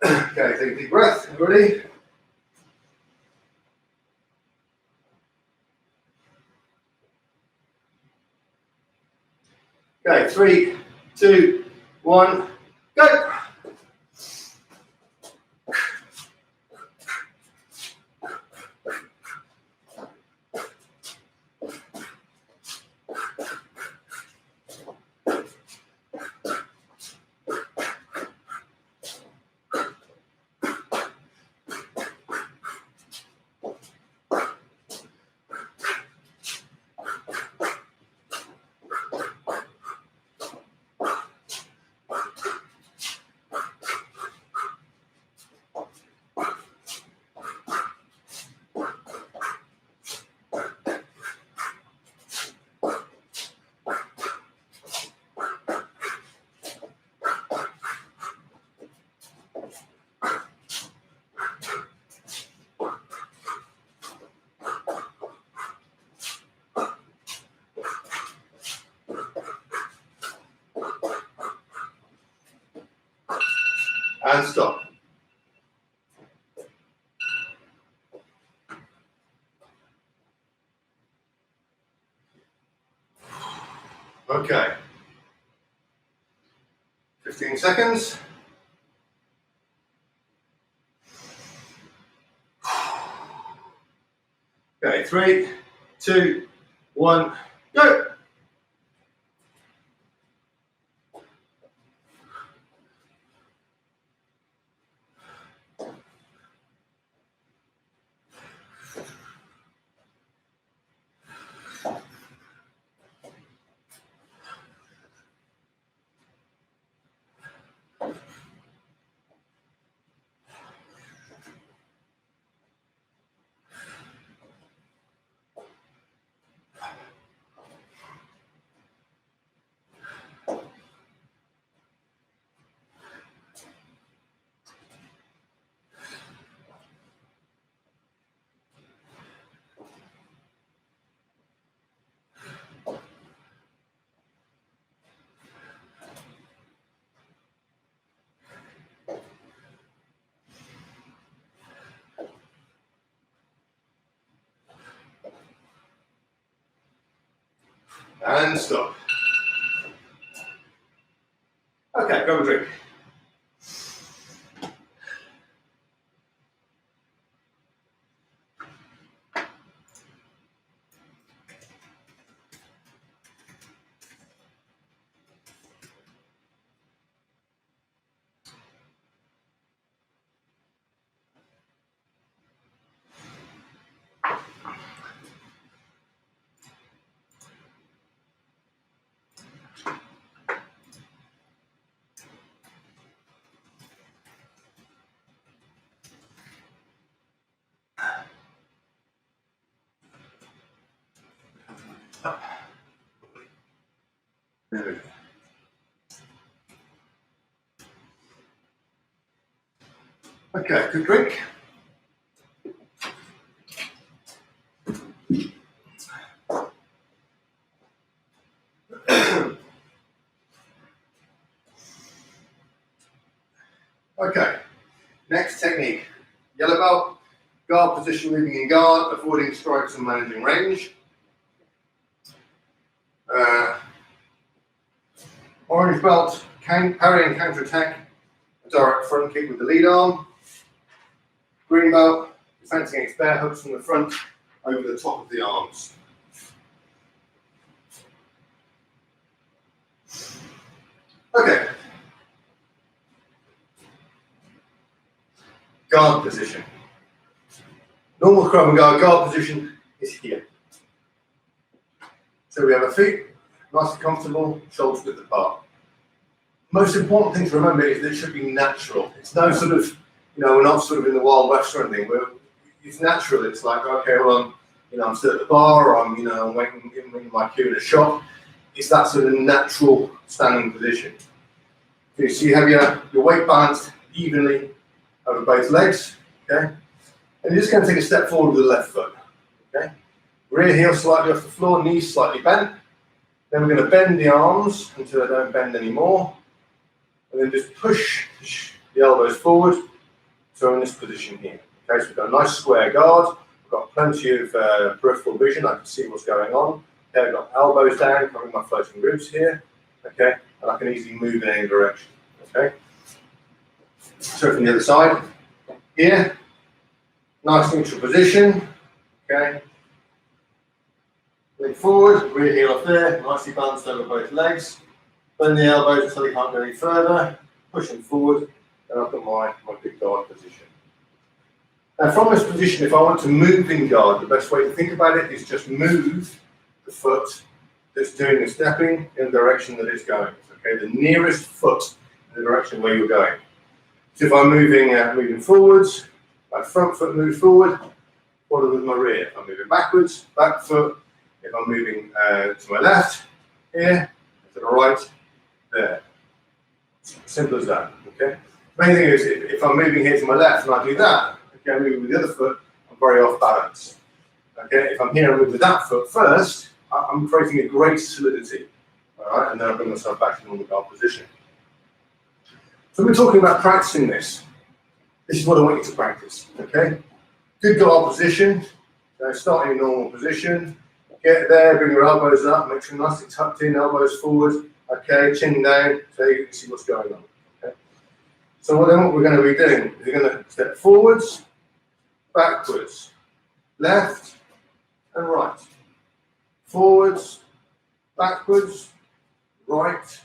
A: Okay, take a deep breath. Ready? Okay, 3, 2, 1, go. And stop. Okay. 15 seconds. Okay, 3, 2, 1, go. And stop. Okay, grab a drink. There we go. Okay, good drink. Okay, next technique. Yellow belt, guard position, moving in guard, avoiding strikes and managing range. Orange belt, parry and counter attack, direct front kick with the lead arm. Green belt, defense against bear hooks from the front over the top of the arms. Okay. Guard position. Normal Krav Maga guard position is here. So we have our feet nice and comfortable, shoulders width apart. Most important thing to remember is that it should be natural. It's no sort of, we're not sort of in the Wild West or anything. It's natural. It's like, okay, well, I'm still at the bar, or I'm waiting in my queue in a shop. It's that sort of natural standing position. Okay, so you have your weight balanced evenly over both legs, okay? And you're just going to take a step forward with the left foot, okay? Rear heel slightly off the floor, knees slightly bent. Then we're going to bend the arms until they don't bend anymore. And then just push the elbows forward. So we're in this position here. Okay, so we've got a nice square guard. We've got plenty of peripheral vision. I can see what's going on. Okay, I've got elbows down, covering my floating ribs here. Okay, and I can easily move in any direction. Okay. So from the other side, here, nice neutral position. Okay. Lean forward, rear heel off there, nicely balanced over both legs. Bend the elbows until you can't go any further. Pushing forward, and I've got my big guard position. Now from this position, if I want to move in guard, the best way to think about it is just move the foot that's doing the stepping in the direction that it's going. Okay, the nearest foot in the direction where you're going. So if I'm moving forwards, my front foot moves forward, follow with my rear. If I'm moving backwards, back foot. If I'm moving to my left, here, to the right, there. Simple as that, okay? The main thing is, if I'm moving here to my left and I do that, okay, I'm moving with the other foot, I'm very off balance. Okay, if I'm here and move with that foot first, I'm creating a great solidity, all right? And then I bring myself back to normal guard position. So we're talking about practicing this. This is what I want you to practice, okay? Good guard position, so start in your normal position. Get there, bring your elbows up, make sure you're nicely tucked in, elbows forward, okay, chin down, so you can see what's going on, okay? So what we're going to be doing is we're going to step forwards, backwards, left and right. Forwards, backwards, right,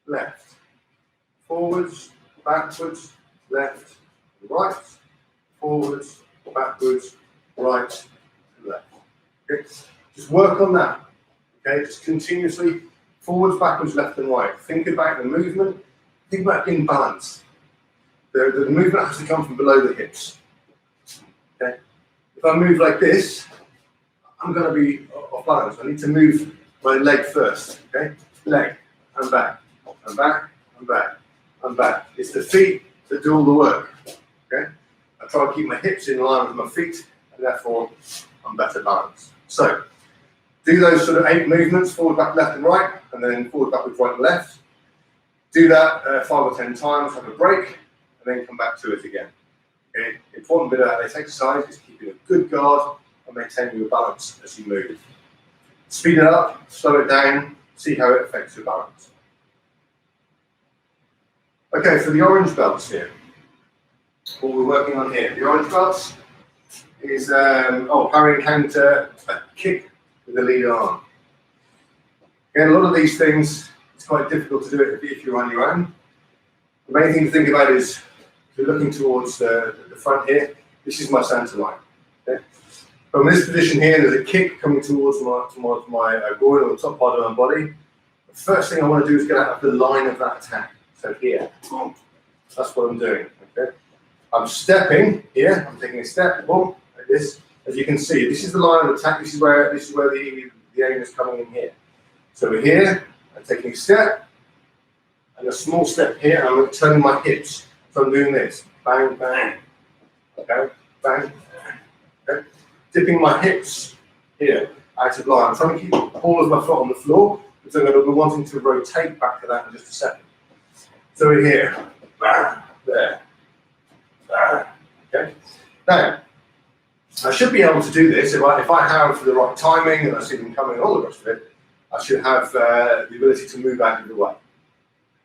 A: left. Forwards, backwards, left, right. Forwards, backwards, right, left. Okay? Just work on that. Okay, just continuously forwards, backwards, left, and right. Think about the movement. Think about being balanced. The movement has to come from below the hips. Okay. If I move like this, I'm going to be off balance. I need to move my leg first. Okay, leg and back, and back, and back, and back. It's the feet that do all the work. Okay. I try to keep my hips in line with my feet, and therefore I'm better balanced. So. Do those sort of 8 movements, forward, back, left, and right, and then forward, backwards, right, and left. Do that 5 or 10 times, have a break, and then come back to it again. Okay? The important bit of this exercise is keeping a good guard and maintaining your balance as you move. Speed it up, slow it down, see how it affects your balance. Okay, for the orange belts here, what we're working on here. The orange belts is parry and counter, a kick with the lead arm. Again, a lot of these things, it's quite difficult to do it if you're on your own. The main thing to think about is, if you're looking towards the front here, this is my center line. Okay? From this position here, there's a kick coming towards my groin or the top part of my body. The first thing I want to do is get out of the line of that attack. So here, boom. That's what I'm doing. Okay? I'm stepping here, I'm taking a step, boom, like this. As you can see, this is the line of attack. This is where the the aim is coming in here. So we're here, I'm taking a step, and a small step here, and I'm turning my hips. So I'm doing this, bang, bang, okay, bang, okay. Dipping my hips here, out of line. I'm trying to keep all of my foot on the floor, because I'm going to be wanting to rotate back to that in just a second. So we're here, bang, there, bang, okay. Now, I should be able to do this if I have the right timing and I see them coming and all the rest of it. I should have the ability to move out of the way.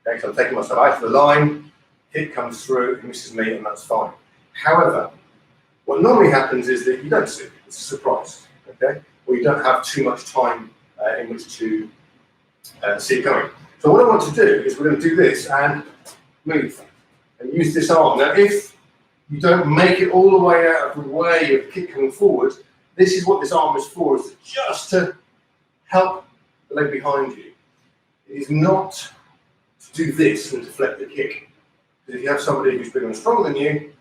A: Okay, so I'm taking myself out of the line, kick comes through, it misses me, and that's fine. However, what normally happens is that you don't see it, it's a surprise, okay? Or you don't have too much time in which to see it coming. So what I want to do is we're going to do this and move and use this arm. Now, if you don't make it all the way out of the way of kick coming forward, this is what this arm is for, is just to help the leg behind you. It is not to do this and deflect the kick. Because if you have somebody who's bigger and stronger than you,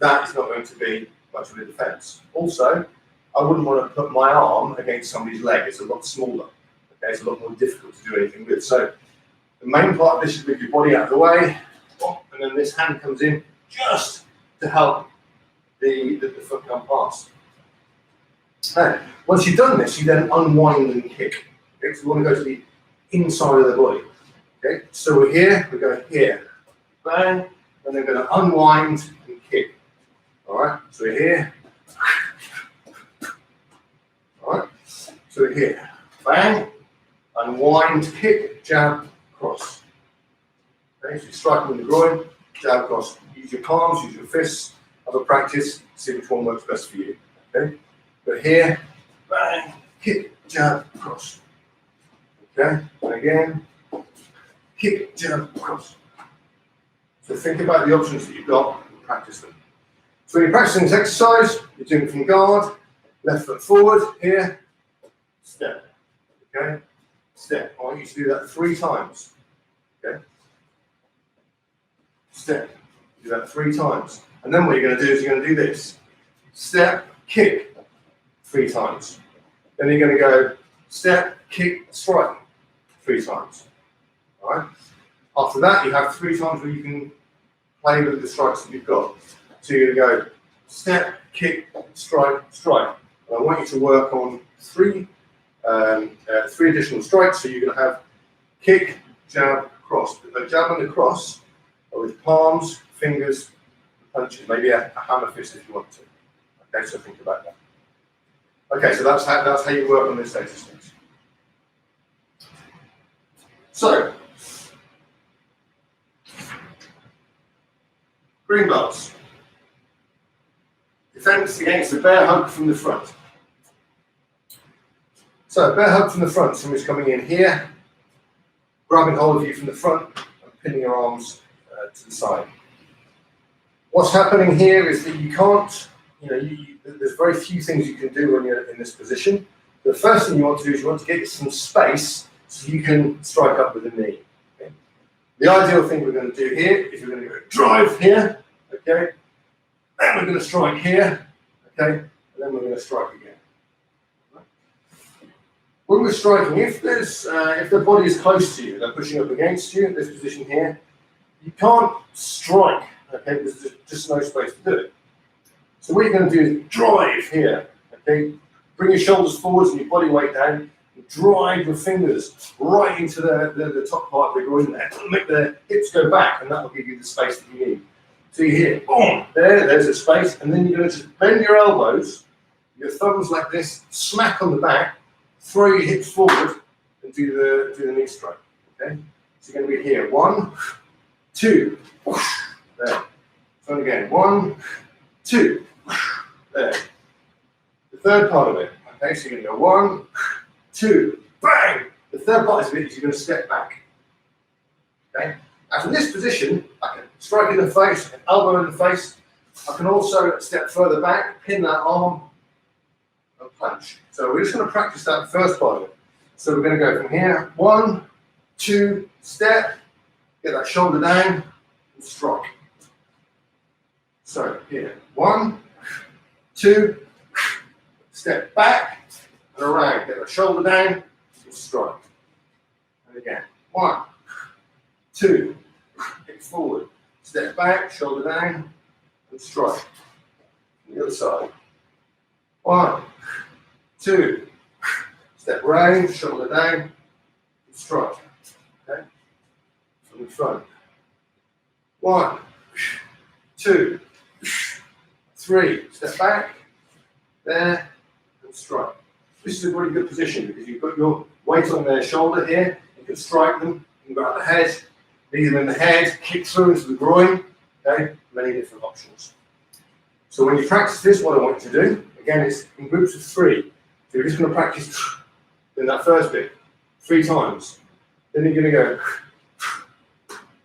A: that is not going to be much of a defense. Also, I wouldn't want to put my arm against somebody's leg. It's a lot smaller. Okay, it's a lot more difficult to do anything with. So the main part of this is with your body out of the way, and then this hand comes in just to help the foot come past. Now, once you've done this, you then unwind and kick. Okay, so we want to go to the inside of the body. Okay, so we're here, we go here, bang, and then we're going to unwind and kick. All right, so we're here. All right, so we're here, bang, unwind, kick, jab, cross. Okay, so you're striking with the groin, jab, cross. Use your palms, use your fists, have a practice, see which one works best for you. Okay? But here, bang, kick, jab, cross. Okay? And again, kick, jab, cross. So think about the options that you've got and practice them. So when you're practicing this exercise, you're doing it from guard, left foot forward, here, step. Okay? Step. I want you to do that 3 times. Okay? Step. Do that 3 times. And then what you're going to do is you're going to do this. Step, kick, 3 times. Then you're going to go step, kick, strike, 3 times. All right? After that, you have 3 times where you can play with the strikes that you've got. So you're going to go step, kick, strike, strike. And I want you to work on 3 additional strikes. So you're going to have kick, jab, cross. The jab and the cross are with palms, fingers, punches, maybe a hammer fist if you want to. Okay, so think about that. Okay, so that's how you work on this exercise. So, green belts. Defense against a bear hug from the front. So, bear hug from the front, somebody's coming in here, grabbing hold of you from the front and pinning your arms to the side. What's happening here is that you can't, there's very few things you can do when you're in this position. The first thing you want to do is you want to get some space so you can strike up with the knee. Okay? The ideal thing we're going to do here is we're going to go drive here, okay? Then we're going to strike here, okay? And then we're going to strike again. When we're striking, if the body is close to you, they're pushing up against you in this position here, you can't strike. Okay, there's just no space to do it. So what you're going to do is drive here. Okay, bring your shoulders forwards and your body weight down. And drive your fingers right into the top part of the groin there. Make the hips go back, and that will give you the space that you need. So you're here, boom, there's a space, and then you're going to just bend your elbows, your thumbs like this, smack on the back, throw your hips forward, and do the knee strike. Okay, so you're going to be here. 1, 2. There. So again, 1, 2, there. The third part of it, okay, so you're going to go 1, 2, bang! The third part of it is you're going to step back. Okay? Now from this position, I can strike in the face, I can elbow in the face, I can also step further back, pin that arm, and punch. So we're just going to practice that first part of it. So we're going to go from here, 1, 2, step, get that shoulder down, and strike. So here, 1, 2, step back, and around. Get the shoulder down and strike. And again. 1, 2, kick forward. Step back, shoulder down, and strike. The other side. 1, 2, step round, shoulder down, and strike. Okay? From the front. 1, 2, 3, step back, there, and strike. This is a really good position because you've got your weight on their shoulder here. You can strike them, you can go out the head, lead them in the head, kick through into the groin. Okay, many different options. So when you practice this, what I want you to do, again, it's in groups of 3. So you're just going to practice in that first bit 3 times. Then you're going to go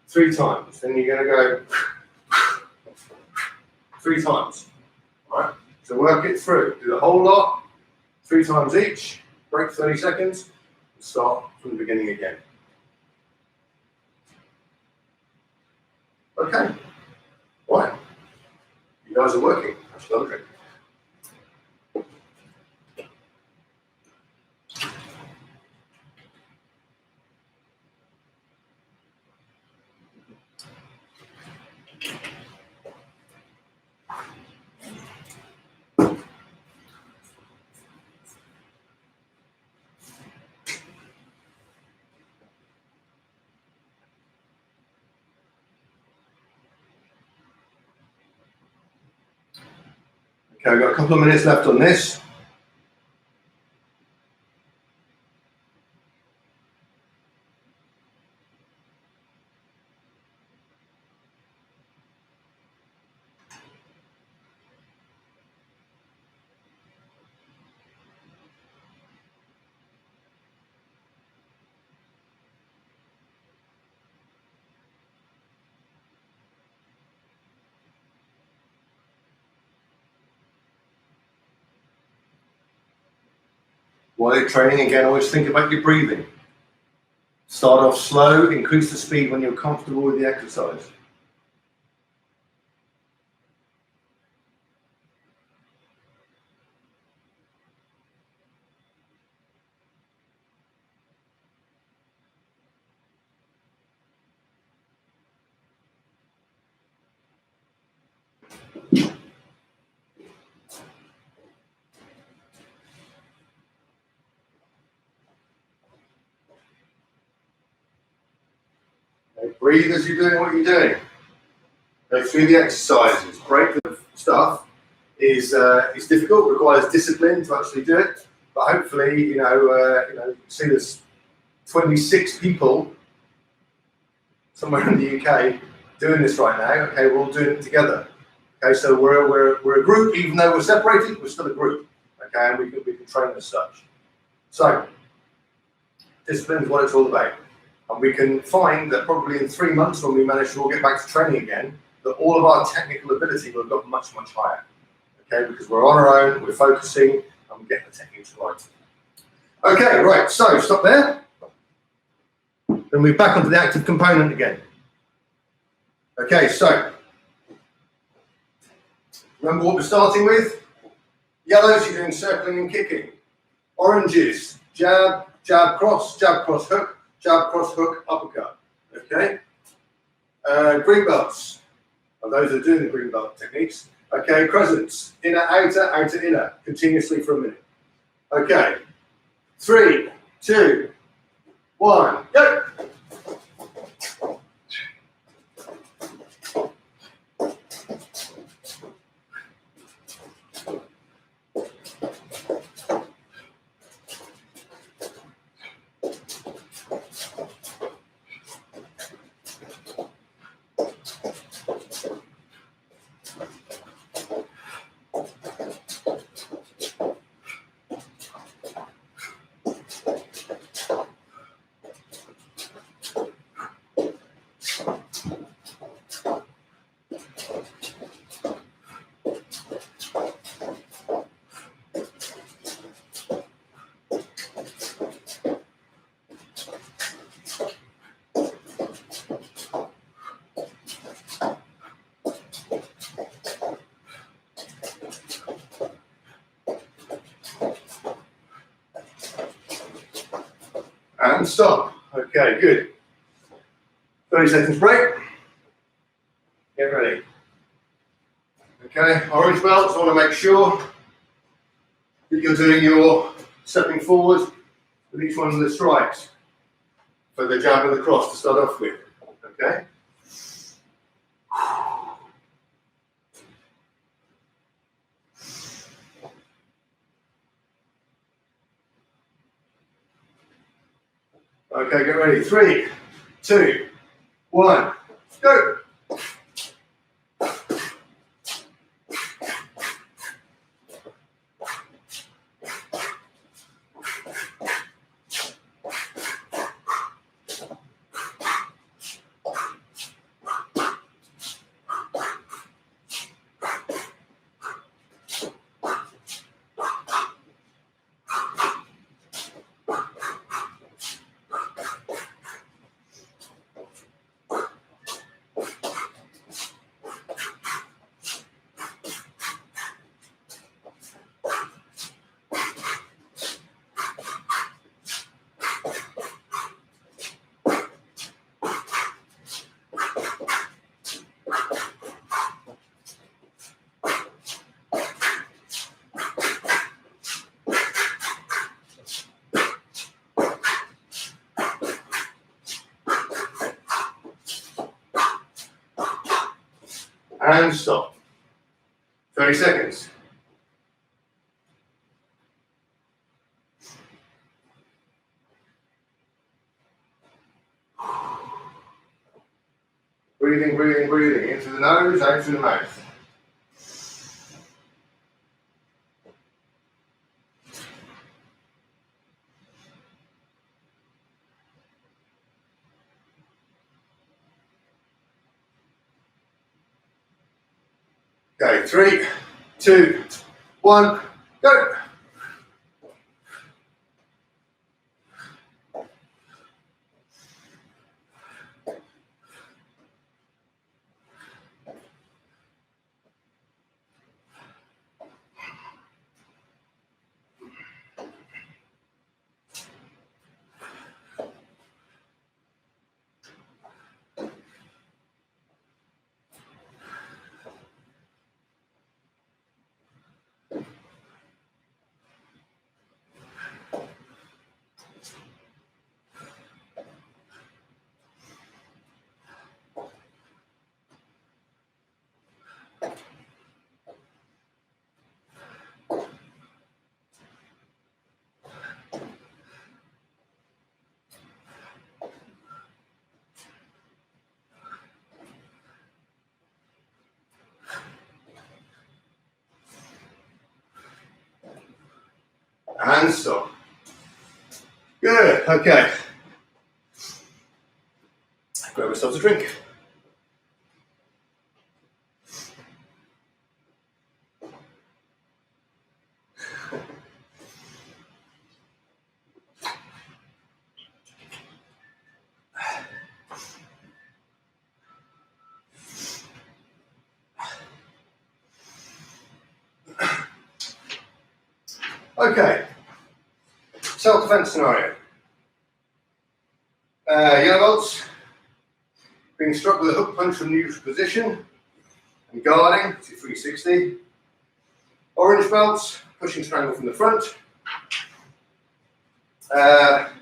A: 3 times. Then you're going to go 3 times. All right? So work it through. Do the whole lot, 3 times each, break 30 seconds, and start from the beginning again. Okay. Right. You guys are working. That's another drink. Okay, we've got a couple of minutes left on this. While you're training, again, always think about your breathing. Start off slow, increase the speed when you're comfortable with the exercise. Okay, breathe as you're doing what you're doing. Go through the exercises. Break the stuff is difficult, requires discipline to actually do it. But hopefully, you see there's 26 people somewhere in the UK doing this right now. Okay, we're all doing it together. Okay, so we're a group, even though we're separated, we're still a group. Okay, and we can train as such. So discipline is what it's all about. And we can find that probably in 3 months, when we manage to all get back to training again, that all of our technical ability will have got much, much higher. Okay, because we're on our own, we're focusing, and we're getting the techniques right. Okay, right, so stop there. Then we're back onto the active component again. Okay, so remember what we're starting with? Yellows, you're doing circling and kicking. Oranges, jab, jab, cross, hook, jab, cross, hook, uppercut. Okay? Green belts. And those are doing the green belt techniques. Okay, crescents. Inner, outer, outer, inner. Continuously for a minute. Okay. 3, 2, 1, go! and stop. Okay, good. 30 seconds break. Get ready. Okay, orange belts, I want to make sure that you're doing your stepping forward with each one of the strikes for the jab and the cross to start off with. Okay? Okay, get ready. 3, 2, 1, go. And stop. 30 seconds. Breathing, breathing, breathing. Into the nose, out through the mouth. Okay, 3, 2, 1, go. And stop. Good, okay. Grab ourselves a drink. Okay, self-defense scenario. Yellow belts, being struck with a hook punch from neutral position and guarding to 360. Orange belts, pushing strangle from the front.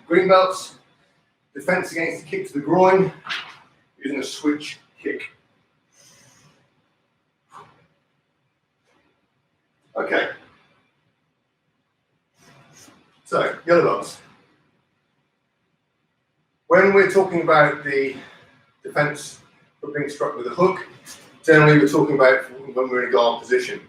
A: Green belts, defense against the kick to the groin, using a switch kick. Okay. So, yellow belts. When we're talking about the defense for being struck with a hook, generally we're talking about when we're in a guard position.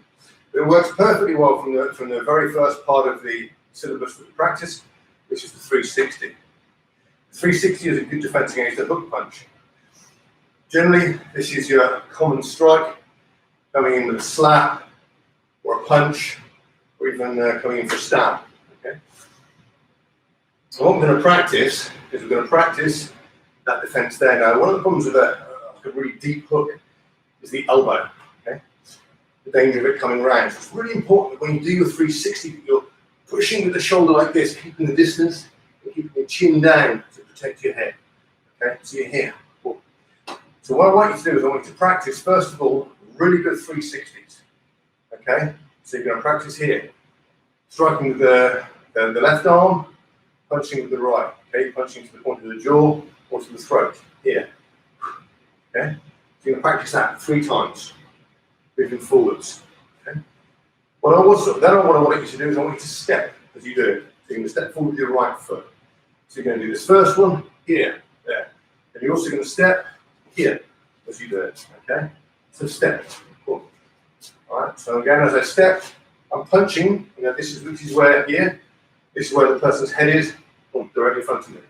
A: But it works perfectly well from the very first part of the syllabus for the practice, which is the 360. The 360 is a good defense against a hook punch. Generally, this is your common strike, coming in with a slap, or a punch, or even coming in for a stab. Okay? So what we're going to practice is we're going to practice that defense there. Now, one of the problems with a really deep hook is the elbow. Okay? The danger of it coming round. So it's really important that when you do your 360, that you're pushing with the shoulder like this, keeping the distance and keeping your chin down to protect your head. Okay, so you're here. Cool. So what I want you to do is I want you to practice, first of all, really good 360s. Okay, so you're going to practice here, striking with the left arm, punching with the right. Okay, punching to the point of the jaw or to the throat. Here. Okay, so you're going to practice that 3 times, moving forwards. Okay. Then what I want you to do is I want you to step as you do it. So you're going to step forward with your right foot. So you're going to do this first one here, there. And you're also going to step here as you do it. Okay? So step. Cool. Alright, so again as I step, I'm punching, this is where here, this is where the person's head is, directly in front of me.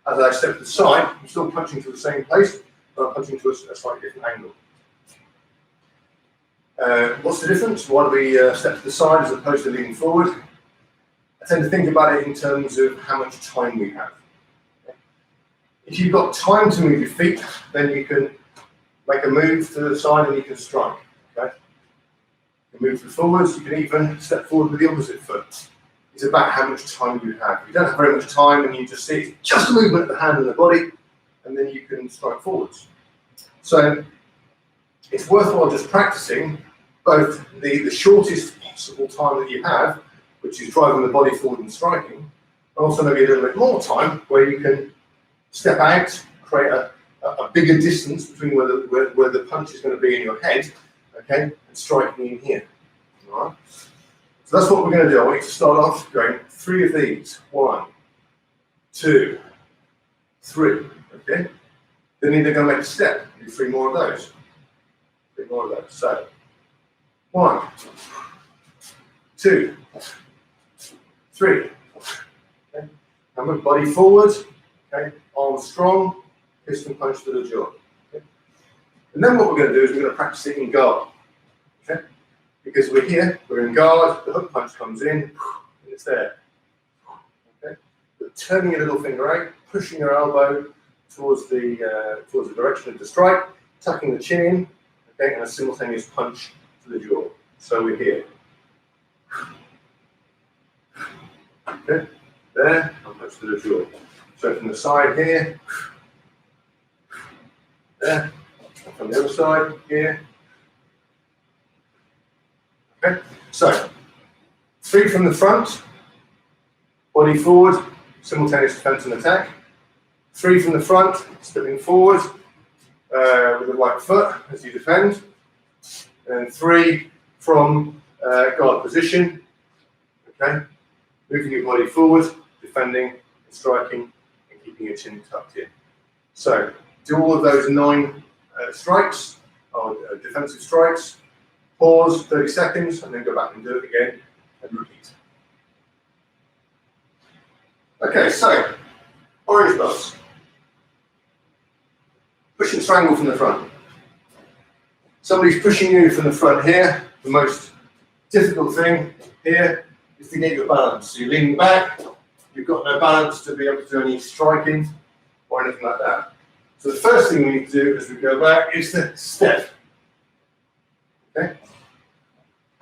A: As I step to the side, I'm still punching to the same place, but I'm punching to a slightly different angle. What's the difference? Why do we step to the side as opposed to leaning forward? I tend to think about it in terms of how much time we have. If you've got time to move your feet, then you can make a move to the side and you can strike. Okay? You can move forwards, you can even step forward with the opposite foot. It's about how much time you have. If you don't have very much time and you just see it's just a movement of the hand and the body, and then you can strike forwards. So it's worthwhile just practicing both the shortest possible time that you have, which is driving the body forward and striking, and also maybe a little bit more time where you can step out, create a bigger distance between where the punch is going to be in your head, okay, and striking in here. All right. So that's what we're going to do. I want you to start off going 3 of these. 1, 2, 3. Okay. Then you're going to make a step. Do 3 more of those. 3 more of those. So 1, 2, 3. Okay. Now move body forward. Okay. Arms strong. Piston punch to the jaw. Okay. And then what we're going to do is we're going to practice it in guard. Okay. Because we're here, we're in guard, the hook punch comes in, and it's there. Okay. But turning your little finger out, pushing your elbow towards the direction of the strike, tucking the chin in, okay, and a simultaneous punch to the jaw. So we're here. Okay, there, and punch to the jaw. So from the side here, there, and from the other side here. Okay, so 3 from the front, body forward, simultaneous defense and attack. 3 from the front, stepping forward with the right foot as you defend. And 3 from guard position. Okay, moving your body forward, defending, and striking, and keeping your chin tucked in. So do all of those 9 strikes, or defensive strikes. Pause 30 seconds and then go back and do it again and repeat. Okay, so orange belts. Push and strangle from the front. Somebody's pushing you from the front here. The most difficult thing here is to get your balance. So you're leaning back, you've got no balance to be able to do any striking or anything like that. So the first thing we need to do as we go back is to step. Okay.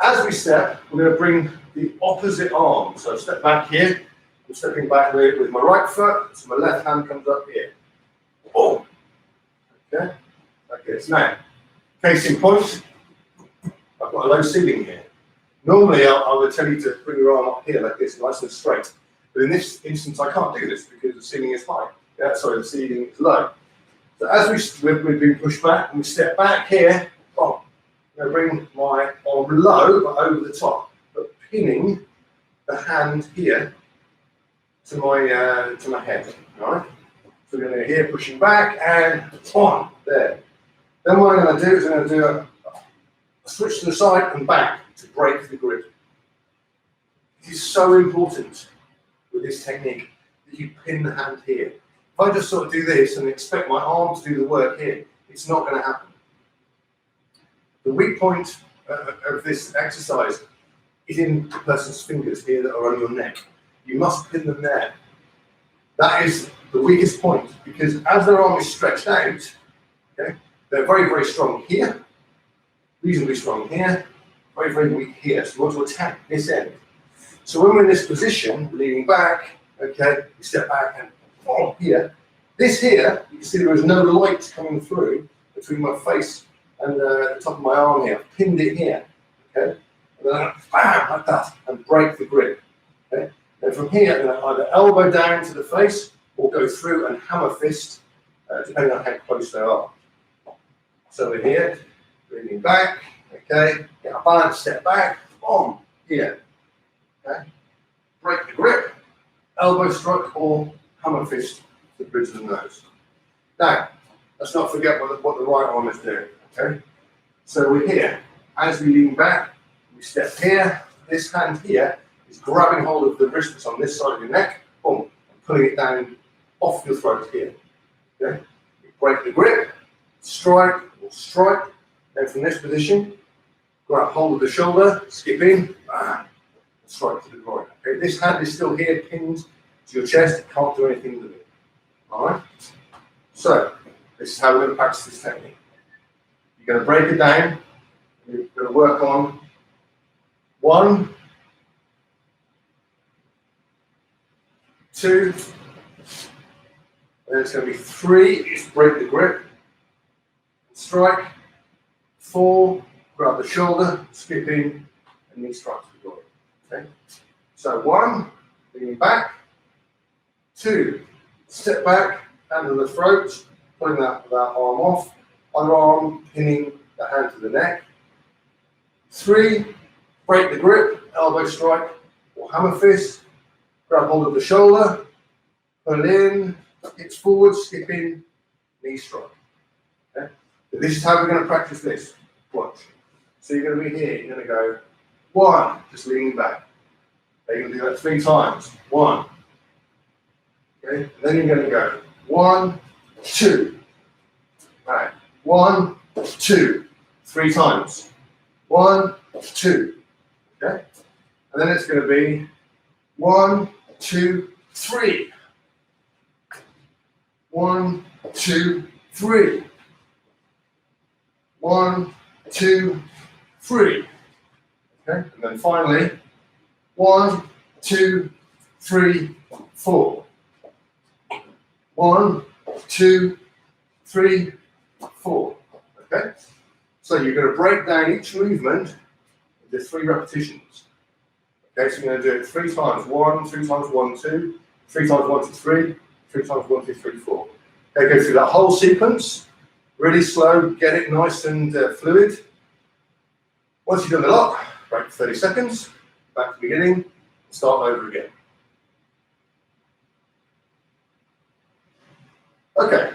A: As we step, we're going to bring the opposite arm. So step back here. I'm stepping back with my right foot, so my left hand comes up here. Oh. Okay. Okay. So now, case in point, I've got a low ceiling here. Normally, I would tell you to bring your arm up here like this, nice and straight. But in this instance, I can't do this because the ceiling is high. Yeah, sorry, the ceiling is low. So as we've been pushed back and we step back here, oh. I'm going to bring my arm low, but over the top, but pinning the hand here to my head. All right. So we're going to here pushing back and on there. Then what I'm going to do is I'm going to do a switch to the side and back to break the grip. It is so important with this technique that you pin the hand here. If I just sort of do this and expect my arm to do the work here, it's not going to happen. The weak point of this exercise is in the person's fingers here that are on your neck. You must pin them there. That is the weakest point because as their arm is stretched out, okay, they're very, very strong here, reasonably strong here, very, very weak here. So we want to attack this end. So when we're in this position, leaning back Okay, you step back and boom, here. This here, you can see there is no light coming through between my face and the top of my arm here. I've pinned it here, okay? And then I bam, like that, and break the grip, okay? And from here, I'm going to either elbow down to the face or go through and hammer fist, depending on how close they are. So we're here, leaning back, okay? Get a balance, step back, boom, here, okay? Break the grip, elbow strike or hammer fist to the bridge of the nose. Now, let's not forget what the right arm is doing, okay? So we're here. As we lean back, we step here. This hand here is grabbing hold of the wrist that's on this side of your neck, boom, and pulling it down off your throat here, okay? You break the grip, strike or strike. Then from this position, grab hold of the shoulder, skip in, bam, strike to the groin. Okay, this hand is still here, pinned to your chest. It can't do anything with it. All right. So this is how we're going to practice this technique. You're going to break it down. You're going to work on 1, 2, and then it's going to be 3. Is break the grip, strike. 4, grab the shoulder, skip in, and knee strike to the groin. Okay. So 1, leaning back. 2, step back, hand to the throat, pulling that arm off. Other arm pinning the hand to the neck. 3, break the grip, elbow strike or hammer fist. Grab hold of the shoulder, pull in, hips forward, skip in, knee strike. Okay? So this is how we're going to practice this. Watch. So you're going to be here. You're going to go 1, just leaning back. Okay, you're going to do that 3 times. 1. Okay. And then you're going to go 1, 2. All right. 1, 2. 3 times. 1, 2. Okay. And then it's going to be 1, 2, 3. 1, 2, 3. 1, 2, 3. Okay, and then finally 1, 2, 3, 4. 1, 2, 3, 4. Okay, so you're going to break down each movement into 3 repetitions. Okay, so you're going to do it 3 times. 1, 3 times 1, 2, 3 times 1, 2, 3, 3 times 1, 2, 3, 4. Okay, go through that whole sequence. Really slow, get it nice and fluid. Once you've done the lot, break for 30 seconds, back to the beginning, start over again. Okay.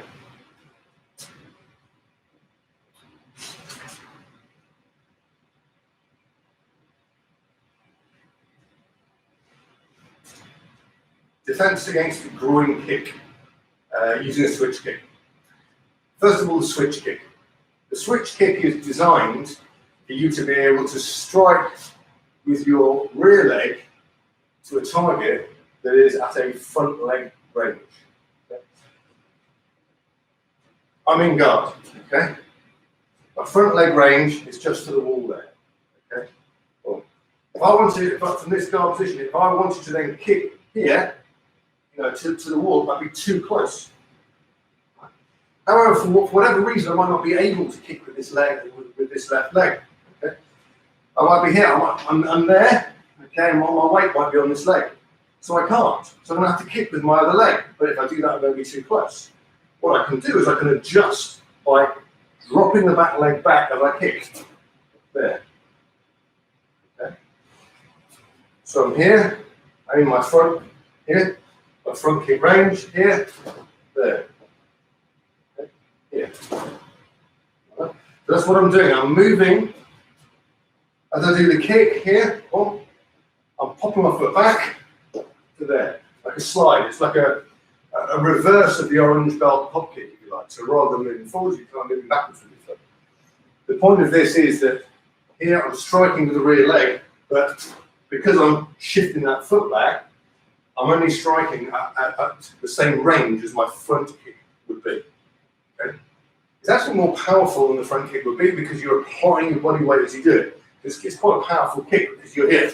A: Defense against the groin kick, using a switch kick. First of all, the switch kick. The switch kick is designed for you to be able to strike with your rear leg to a target that is at a front leg range. Okay. I'm in guard, okay? My front leg range is just to the wall there, okay? Well, if I wanted, from this guard position, if I wanted to then kick here, you know, to the wall, it might be too close. However, for whatever reason, I might not be able to kick with this leg, with this left leg. Okay? I might be here, I'm there, okay, and my weight might be on this leg. So I can't. So I'm going to have to kick with my other leg. But if I do that, I'm going to be too close. What I can do is I can adjust by dropping the back leg back as I kick. There. Okay. So I'm here, I'm in my front, here, my front kick range, here, there. Here. So that's what I'm doing. I'm moving as I do the kick here. Oh, I'm popping my foot back to there, like a slide. It's like a reverse of the orange belt pop kick, if you like. So rather than moving forwards, you can't move backwards with your foot. The point of this is that here I'm striking with the rear leg, but because I'm shifting that foot back, I'm only striking at the same range as my front kick would be. Okay? It's actually more powerful than the front kick would be because you're applying your body weight as you do it. It's quite a powerful kick because you're here.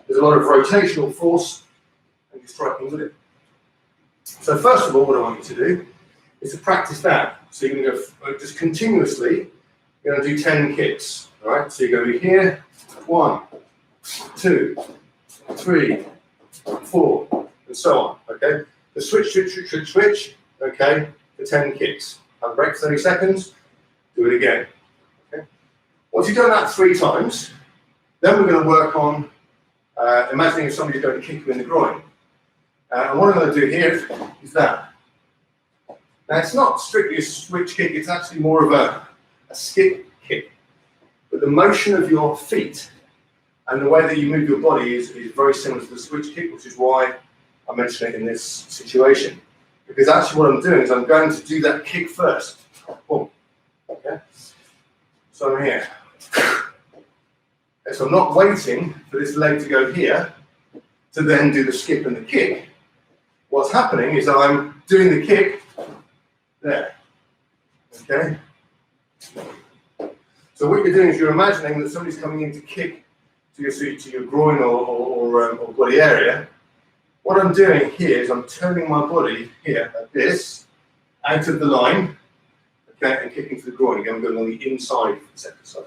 A: There's a lot of rotational force and you're striking with it. So first of all, what I want you to do is to practice that. So you're going to go just continuously, you're going to do 10 kicks. All right, so you're going to be here, 1, 2, 3, 4, and so on. Okay, the switch, okay, for 10 kicks. Have a break for 30 seconds, do it again. Okay. Once you've done that 3 times, then we're going to work on imagining if somebody's going to kick you in the groin. And what I'm going to do here is that. Now, it's not strictly a switch kick, it's actually more of a skip kick. But the motion of your feet and the way that you move your body is very similar to the switch kick, which is why I mention it in this situation. Because actually what I'm doing is I'm going to do that kick first. Boom. Okay? So I'm here. Okay, so I'm not waiting for this leg to go here to then do the skip and the kick. What's happening is I'm doing the kick there. Okay? So what you're doing is you're imagining that somebody's coming in to kick to your groin or body area. What I'm doing here is I'm turning my body here like this, out of the line, okay, and kicking to the groin. Again, I'm going on the inside of this exercise.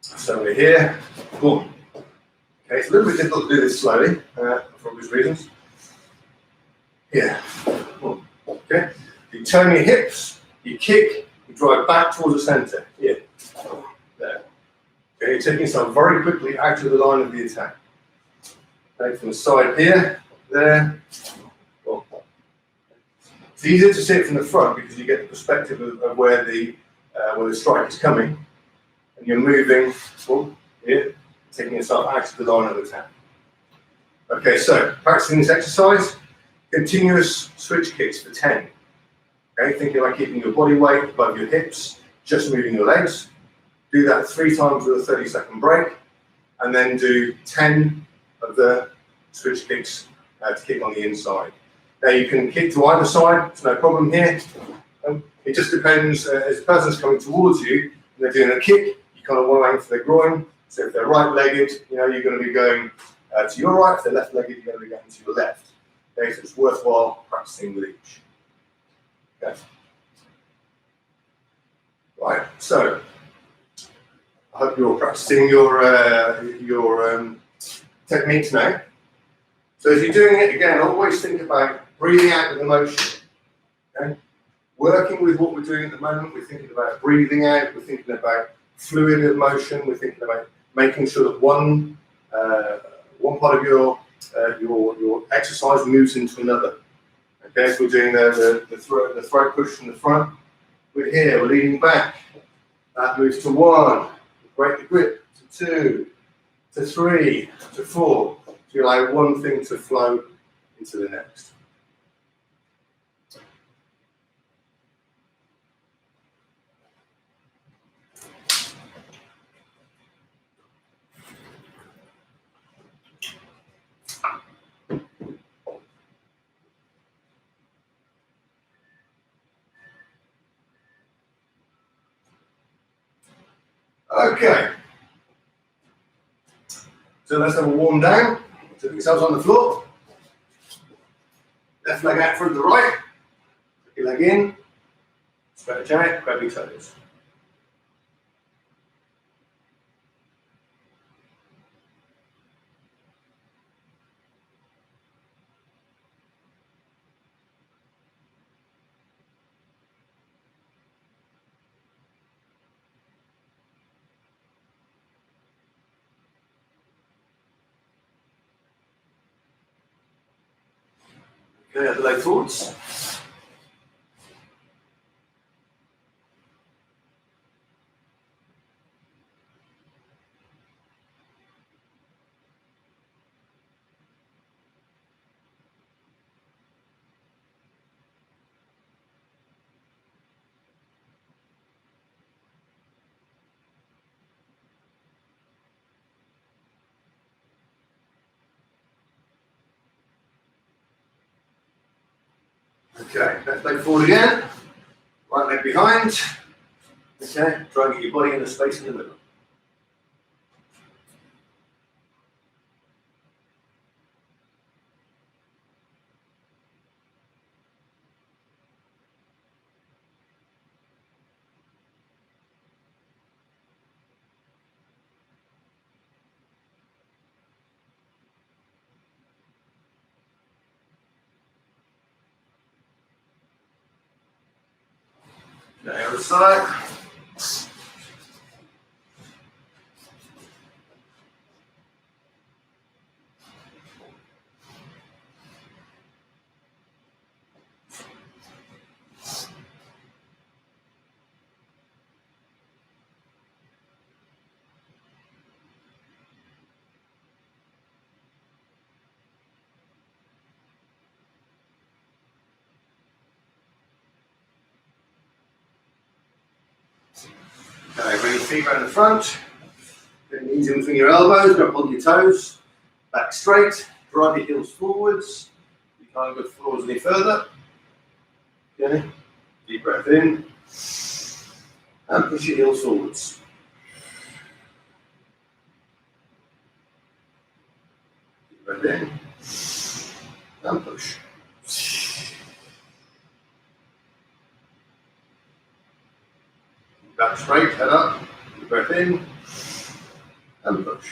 A: So we're here, boom. Okay, it's a little bit difficult to do this slowly, for obvious reasons. Here, boom. Okay, you turn your hips, you kick, you drive back towards the centre. Here, there. Okay, you're taking yourself very quickly out of the line of the attack. Okay, from the side here, there. Boom. It's easier to see it from the front because you get the perspective of where the strike is coming, and you're moving, boom, here, taking yourself out of the line of attack. Okay, so practicing this exercise, continuous switch kicks for 10. Okay, thinking about keeping your body weight above your hips, just moving your legs. Do that 3 times with a 30-second break, and then do 10 of the switch kicks to kick on the inside. Now you can kick to either side, it's no problem here. It just depends, as the person's coming towards you, and they're doing a kick, you kind of want to aim for their groin. So if they're right-legged, you're going to be going to your right. If they're left-legged, you're going to be going to your left. Okay, so it's worthwhile practicing with each. Okay. Right, so I hope you're practicing your techniques now. So as you're doing it, again, always think about breathing out with emotion. Okay? Working with what we're doing at the moment, we're thinking about breathing out, we're thinking about fluid of motion, we're thinking about making sure that one part of your exercise moves into another. Okay, so we're doing the throat push from the front. We're here, we're leaning back. That moves to 1, break the grip, to 2, to 3, to 4. So you allow one thing to flow into the next. Okay, so let's have a warm down. So put yourselves on the floor. Left leg out front to the right. Put your leg in. Stretch out, grab your toes. Okay, the leg forwards. Okay, left leg forward again. Right leg behind. Okay, try and get your body in the space in the middle. Okay, other side. Okay, bring your feet around the front. Bring your knees in between your elbows, grab hold of your toes. Back straight, drive your heels forwards. You can't go forwards any further. Okay, deep breath in. And push your heels forwards. Deep breath in. And push. Back straight, head up. Deep breath in. And push.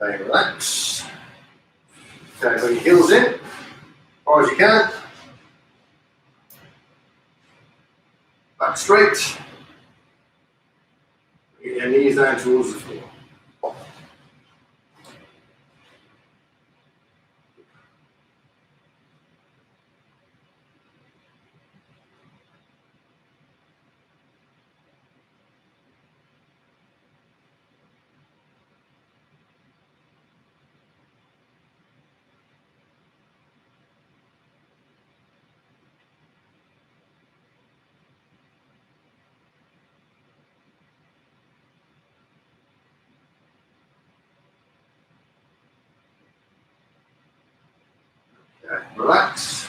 A: Okay, relax. Okay, bring your heels in, as far as you can. Back straight. Bring your knees down towards the floor. Okay, relax.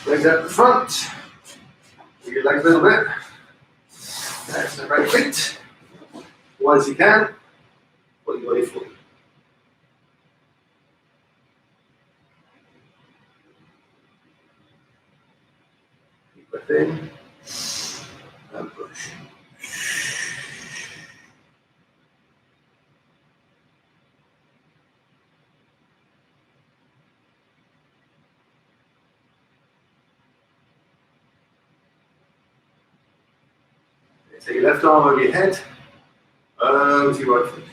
A: Legs out the front. Move your legs a little bit. Okay, separate your feet. Wide as you can. Put your body forward. Deep breath in. And push. Take your left arm over your head, to your right foot.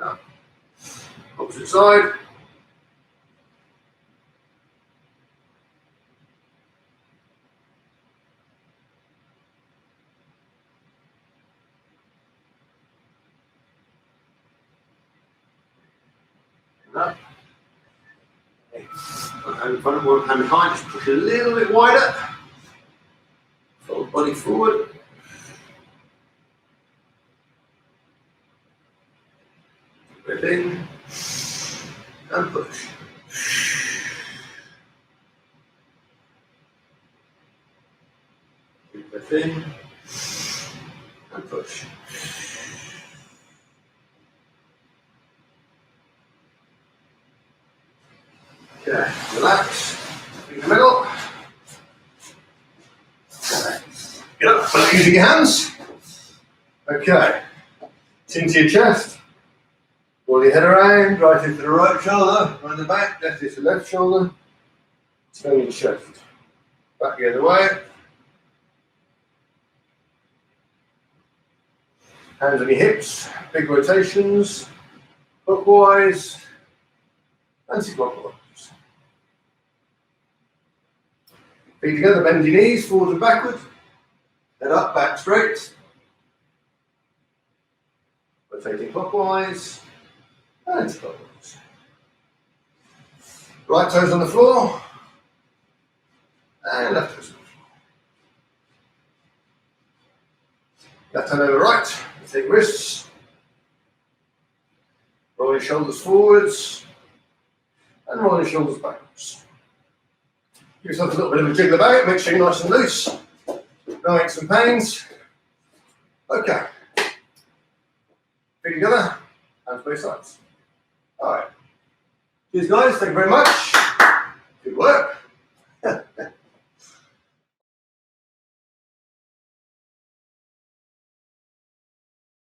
A: Now, opposite side. Up. Okay. One hand in front, one hand behind, just push a little bit wider. Fold body forward. Breath in. And push. Deep breath in. And push. Okay, relax. In the middle. Okay. Get up, put it using your hands. Okay. Chin to your chest. Roll your head around, right into the right shoulder, around the back, left into the left shoulder. Turn your chest. Back the other way. Hands on your hips, big rotations, clockwise, anti-clockwise. Feet together, bend your knees, forward and backward. Head up, back straight. Rotating clockwise, and anti-clockwise. Right toes on the floor, and left toes on the floor. Left hand over right, take wrists. Roll your shoulders forwards, and roll your shoulders backwards. Give yourself a little bit of a jiggle about, make sure you're nice and loose. No aches and pains. Okay. Feet together, hands both sides. Alright. Cheers guys, thank you very much.